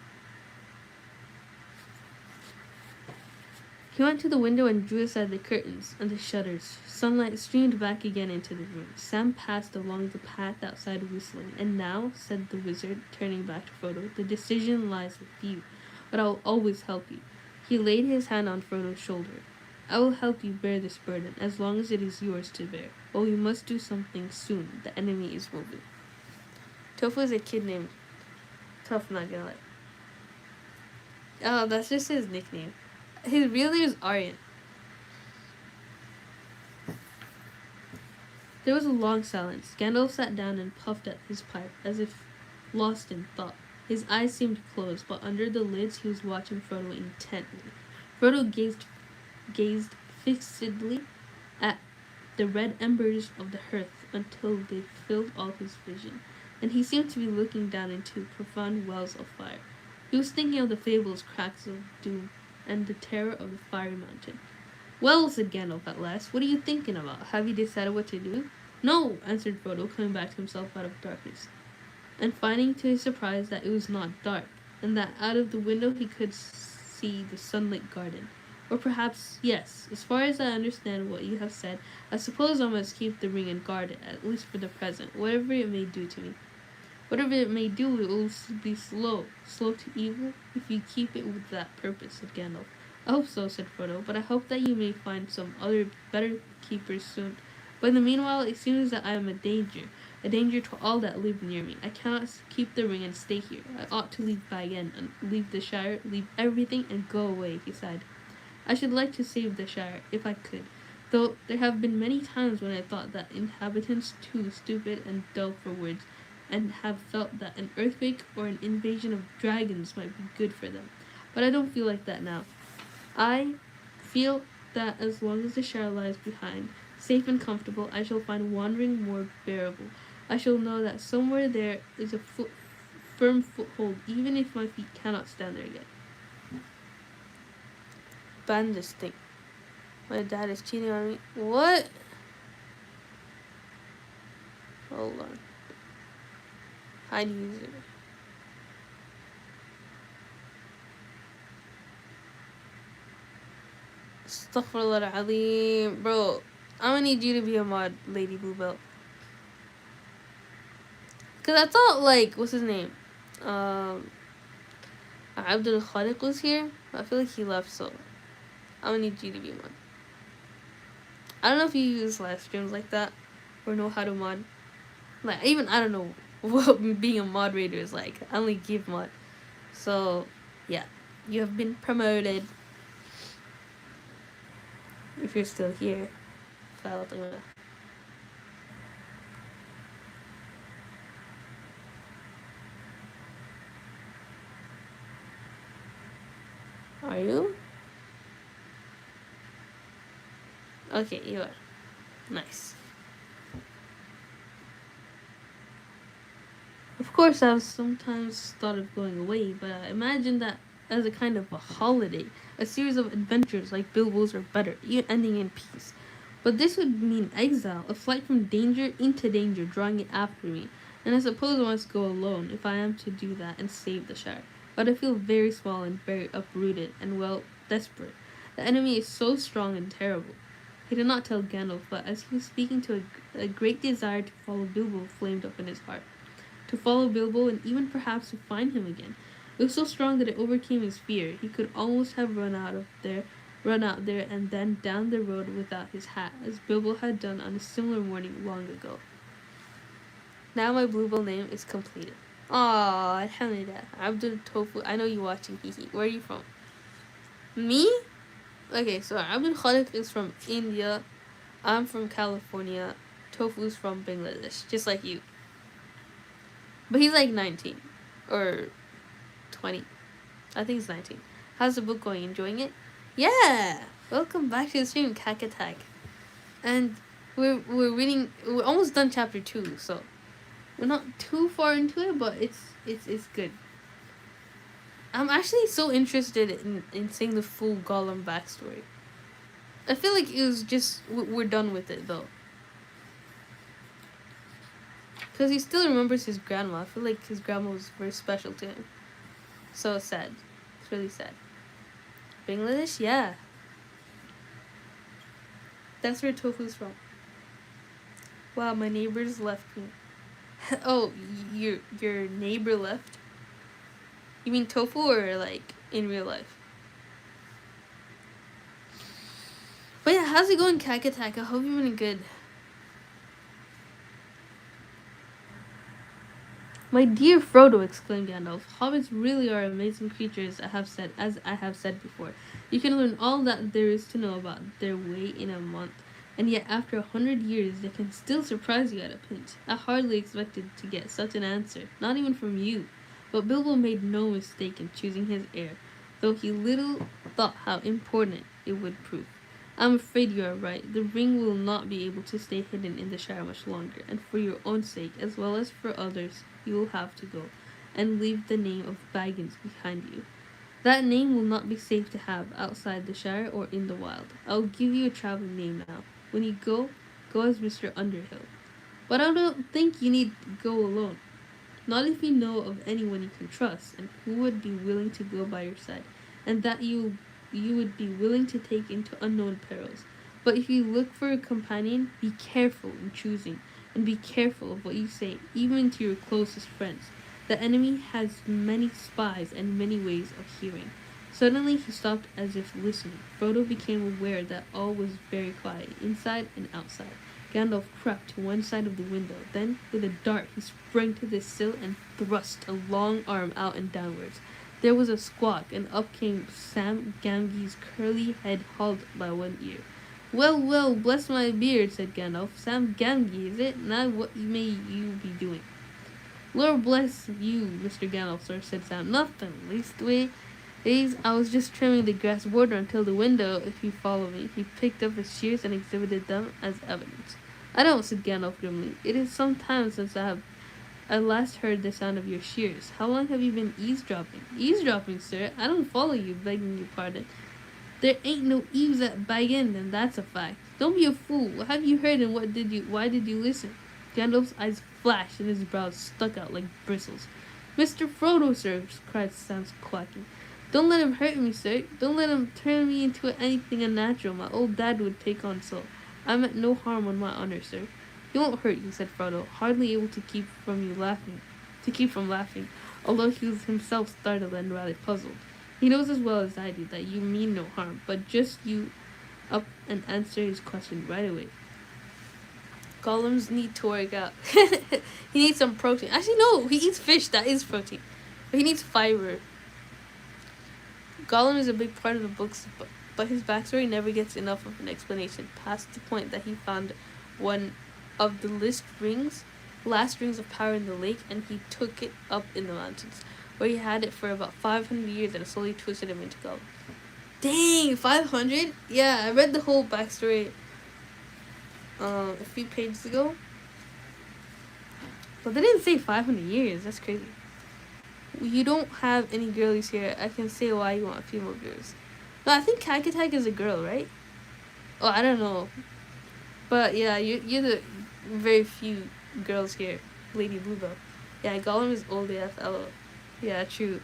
He went to the window and drew aside the curtains and the shutters. Sunlight streamed back again into the room. Sam passed along the path outside whistling. And now, said the wizard, turning back to Frodo, the decision lies with you, but I will always help you. He laid his hand on Frodo's shoulder. I will help you bear this burden, as long as it is yours to bear. But we must do something soon. The enemy is moving. Tofu is a kid named Tough, not gonna lie. Oh, that's just his nickname. His real name is Aryan. There was a long silence. Gandalf sat down and puffed at his pipe, as if lost in thought. His eyes seemed closed, but under the lids he was watching Frodo intently. Frodo gazed fixedly at the red embers of the hearth until they filled all his vision, and he seemed to be looking down into profound wells of fire. He was thinking of the fables, cracks of doom, and the terror of the fiery mountain. Well, said Gandalf at last, what are you thinking about? Have you decided what to do? No, answered Frodo, coming back to himself out of darkness, and finding to his surprise that it was not dark, and that out of the window he could see the sunlit garden. Or perhaps, yes, as far as I understand what you have said, I suppose I must keep the ring and guard it, at least for the present, whatever it may do to me. Whatever it may do, it will be slow to evil, if you keep it with that purpose, said Gandalf. I hope so, said Frodo, but I hope that you may find some other better keepers soon. But in the meanwhile, it seems that I am a danger to all that live near me. I cannot keep the ring and stay here. I ought to leave Bag End, and leave the Shire, leave everything, and go away, he sighed. I should like to save the Shire, if I could, though there have been many times when I thought that inhabitants too stupid and dull for words, and have felt that an earthquake or an invasion of dragons might be good for them. But I don't feel like that now. I feel that as long as the Shire lies behind, safe and comfortable, I shall find wandering more bearable. I shall know that somewhere there is a firm foothold, even if my feet cannot stand there yet. Ban this thing. My dad is cheating on me. What? Hold on. Hide user. Astaghfirullah al-Azim. Bro, I'm gonna need you to be a mod, Lady Bluebell. Cause I thought, like, what's his name? Abdul Khaliq was here. But I feel like he left, so I'm gonna need you to be a mod. I don't know if you use live streams like that or know how to mod. Like, even I don't know what being a moderator is like. I only give mod. So, yeah. You have been promoted. If you're still here. Fatima. Are you? Okay, you are. Nice. Of course, I've sometimes thought of going away, but I imagine that as a kind of a holiday, a series of adventures like Bilbo's are better, ending in peace. But this would mean exile, a flight from danger into danger, drawing it after me. And I suppose I must go alone if I am to do that and save the Shire. But I feel very small and very uprooted and, well, desperate. The enemy is so strong and terrible. He did not tell Gandalf, but as he was speaking to a great desire to follow Bilbo flamed up in his heart. To follow Bilbo and even perhaps to find him again. It was so strong that it overcame his fear. He could almost have run out there and then down the road without his hat, as Bilbo had done on a similar morning long ago. Now my Bluebell name is completed. Aww, alhamdulillah. Abdul Tofu. I know you watching, Kiki. Where are you from? Me? Okay, so Abdul Khalik is from India. I'm from California. Tofu's from Bangladesh, just like you. But he's like 19 or 20. I think he's 19. How's the book going? Enjoying it? Yeah! Welcome back to the stream, Kakatak. And we're reading. We're almost done chapter 2, so we're not too far into it, but it's good. I'm actually so interested in seeing the full Gollum backstory. I feel like it was just we're done with it though, because he still remembers his grandma. I feel like his grandma was very special to him. So sad. It's really sad. Bangladesh, yeah. That's where Tofu's from. Wow, my neighbors left me. Oh, your neighbor left? You mean Tofu or like in real life? But yeah, how's it going, Kakatak? I hope you're doing good. My dear Frodo, exclaimed Gandalf, hobbits really are amazing creatures, as I have said before. You can learn all that there is to know about their way in a month, and yet after 100 years they can still surprise you at a pinch. I hardly expected to get such an answer, not even from you. But Bilbo made no mistake in choosing his heir, though he little thought how important it would prove. I'm afraid you are right. The ring will not be able to stay hidden in the Shire much longer, and for your own sake, as well as for others, you will have to go, and leave the name of Baggins behind you. That name will not be safe to have outside the Shire or in the wild. I'll give you a traveling name now. When you go, go as Mr. Underhill. But I don't think you need to go alone. Not if you know of anyone you can trust, and who would be willing to go by your side, and that you would be willing to take into unknown perils. But if you look for a companion, be careful in choosing, and be careful of what you say, even to your closest friends. The enemy has many spies and many ways of hearing. Suddenly he stopped as if listening. Frodo became aware that all was very quiet, inside and outside. Gandalf crept to one side of the window. Then, with a dart, he sprang to the sill and thrust a long arm out and downwards. There was a squawk, and up came Sam Gamgee's curly head hauled by one ear. Well, well, bless my beard, said Gandalf. Sam Gamgee, is it? Now what may you be doing? Lord bless you, Mr. Gandalf, sir, said Sam. Nothing. Leastways, I was just trimming the grass border until the window, if you follow me. He picked up his shears and exhibited them as evidence. I don't, said Gandalf grimly. It is some time since I last heard the sound of your shears. How long have you been eavesdropping? Eavesdropping, sir? I don't follow you, begging your pardon. There ain't no eaves at Bag End, and that's a fact. Don't be a fool. What have you heard, and why did you listen? Gandalf's eyes flashed, and his brows stuck out like bristles. Mr. Frodo, sir, cried Sam, quacking. Don't let him hurt me, sir. Don't let him turn me into anything unnatural. My old dad would take on so. I meant no harm on my honor, sir. He won't hurt you, said Frodo, hardly able to keep from laughing, although he was himself startled and rather puzzled. He knows as well as I do that you mean no harm, but just you up and answer his question right away. Golems need to work out. He needs some protein. Actually, no, he eats fish. That is protein. But he needs fiber. Gollum is a big part of the but his backstory never gets enough of an explanation, past the point that he found one of the last rings of power in the lake, and he took it up in the mountains, where he had it for about 500 years, and it slowly twisted him into gold. Dang, 500? Yeah, I read the whole backstory a few pages ago, but they didn't say 500 years. That's crazy. You don't have any girlies here. I can say why you want female girls. No, I think Kakatak is a girl, right? Oh, I don't know. But yeah, you're the very few girls here. Lady Bluebell. Yeah, Gollum is old AF. LOL. Yeah, true.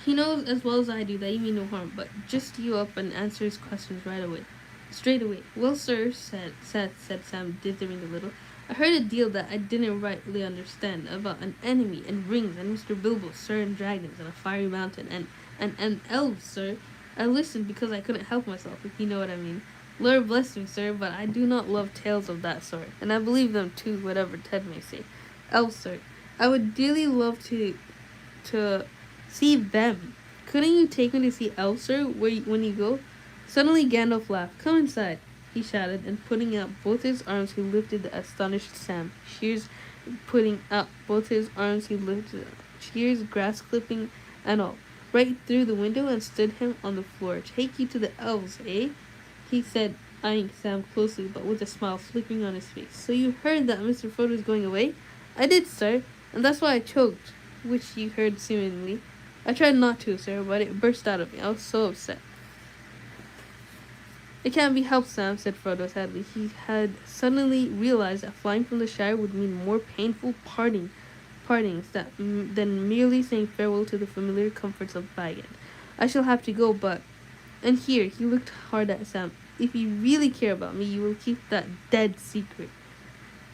He knows as well as I do that you mean no harm, but just you up and answer his questions right away. Straight away. Well, sir, said Sam, dithering a little. I heard a deal that I didn't rightly understand about an enemy and rings and Mr. Bilbo, sir, and dragons and a fiery mountain and elves, sir. I listened because I couldn't help myself, if you know what I mean. Lord bless me, sir, but I do not love tales of that sort, and I believe them too, whatever Ted may say. Elves, sir. I would dearly love to see them. Couldn't you take me to see elves, sir, when you go? Suddenly Gandalf laughed. Come inside, he shouted, and putting out both his arms he lifted the astonished Sam. Shears putting out both his arms he lifted shears, grass clipping, and all, right through the window and stood him on the floor. Take you to the elves, eh? He said, eyeing Sam closely, but with a smile flickering on his face. So you heard that Mr. Frodo is going away? I did, sir, and that's why I choked, which you heard seemingly. I tried not to, sir, but it burst out of me. I was so upset. It can't be helped, Sam, said Frodo sadly. He had suddenly realized that flying from the Shire would mean more painful partings than merely saying farewell to the familiar comforts of Bagend. I shall have to go, but... And here, he looked hard at Sam. If you really care about me, you will keep that dead secret.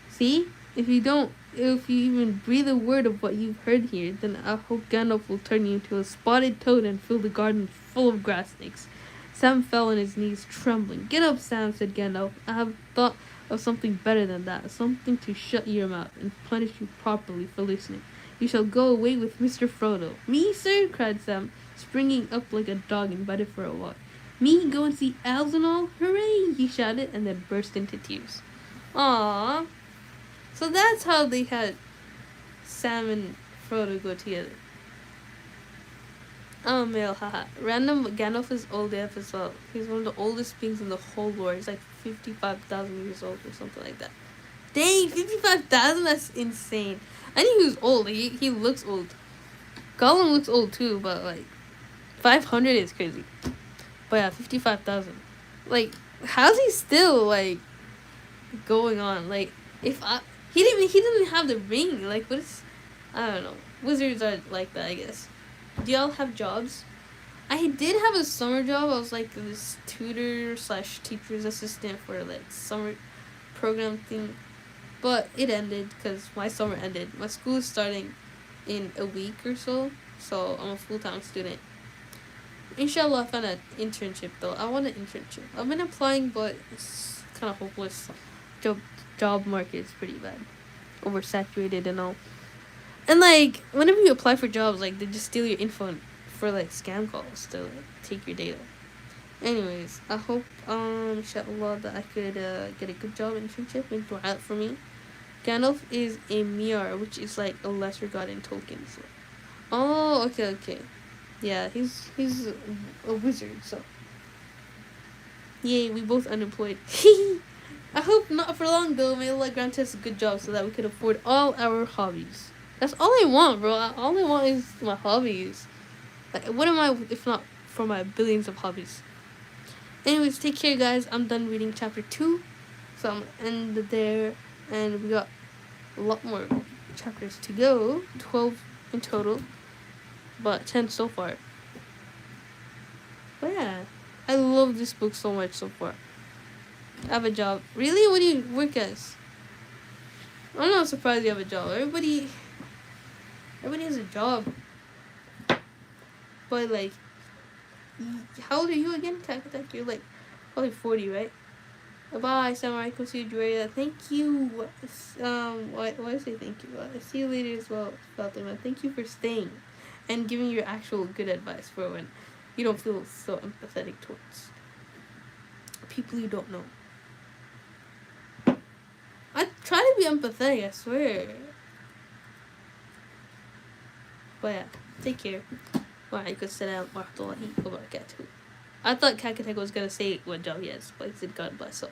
See? If you even breathe a word of what you've heard here, then I hope Gandalf will turn you into a spotted toad and fill the garden full of grass snakes. Sam fell on his knees, trembling. Get up, Sam, said Gandalf. I have thought of something better than that, something to shut your mouth and punish you properly for listening. You shall go away with Mr. Frodo. Me, sir? Cried Sam, springing up like a dog invited for a walk. Me go and see elves and all? Hooray! He shouted and then burst into tears. Aww. So that's how they had Sam and Frodo go together. Oh, male, haha. Random Gandalf is old AF as well. He's one of the oldest beings in the whole lore. He's like 55,000 years old or something like that. Dang, 55,000? That's insane. I knew he was old. He looks old. Gollum looks old too, but like 500 is crazy. But yeah, 55,000. Like, how's he still like going on? Like, he didn't have the ring. Like, what is... I don't know. Wizards are like that, I guess. Do y'all have jobs? I did have a summer job. I was like this tutor / teacher's assistant for like summer program thing. But it ended because my summer ended. My school is starting in a week or so. So I'm a full-time student. Inshallah, I found an internship though. I want an internship. I've been applying, but it's kind of hopeless. Job market is pretty bad. Oversaturated and all. And like, whenever you apply for jobs, like, they just steal your info for like scam calls to like, take your data. Anyways, I hope inshallah that I could get a good job internship and dua out for me. Gandalf is a Miar, which is like a lesser god in Tolkien. So. Oh, okay. Yeah, he's a wizard, so. Yay, we both unemployed. I hope not for long though. May Allah grant us a good job so that we could afford all our hobbies. That's all I want, bro. All I want is my hobbies. Like, what am I if not for my billions of hobbies? Anyways, take care, guys. I'm done reading chapter 2. So I'm going to end there. And we got a lot more chapters to go. 12 in total. But 10 so far. But yeah. I love this book so much so far. I have a job. Really? What do you work as? I'm not surprised you have a job. Everybody has a job. But like, how old are you again, Takatak? You're like probably 40, right? Bye, Samurai Kosu Julia. Thank you. Why say thank you? See you later as well, Fatima. Thank you for staying and giving your actual good advice for when you don't feel so empathetic towards people you don't know. I try to be empathetic, I swear. But yeah, take care. Waalaikumsalam warahmatullahi wabarakatuh. I thought Kakateko was gonna say what job he has, but he said God bless. So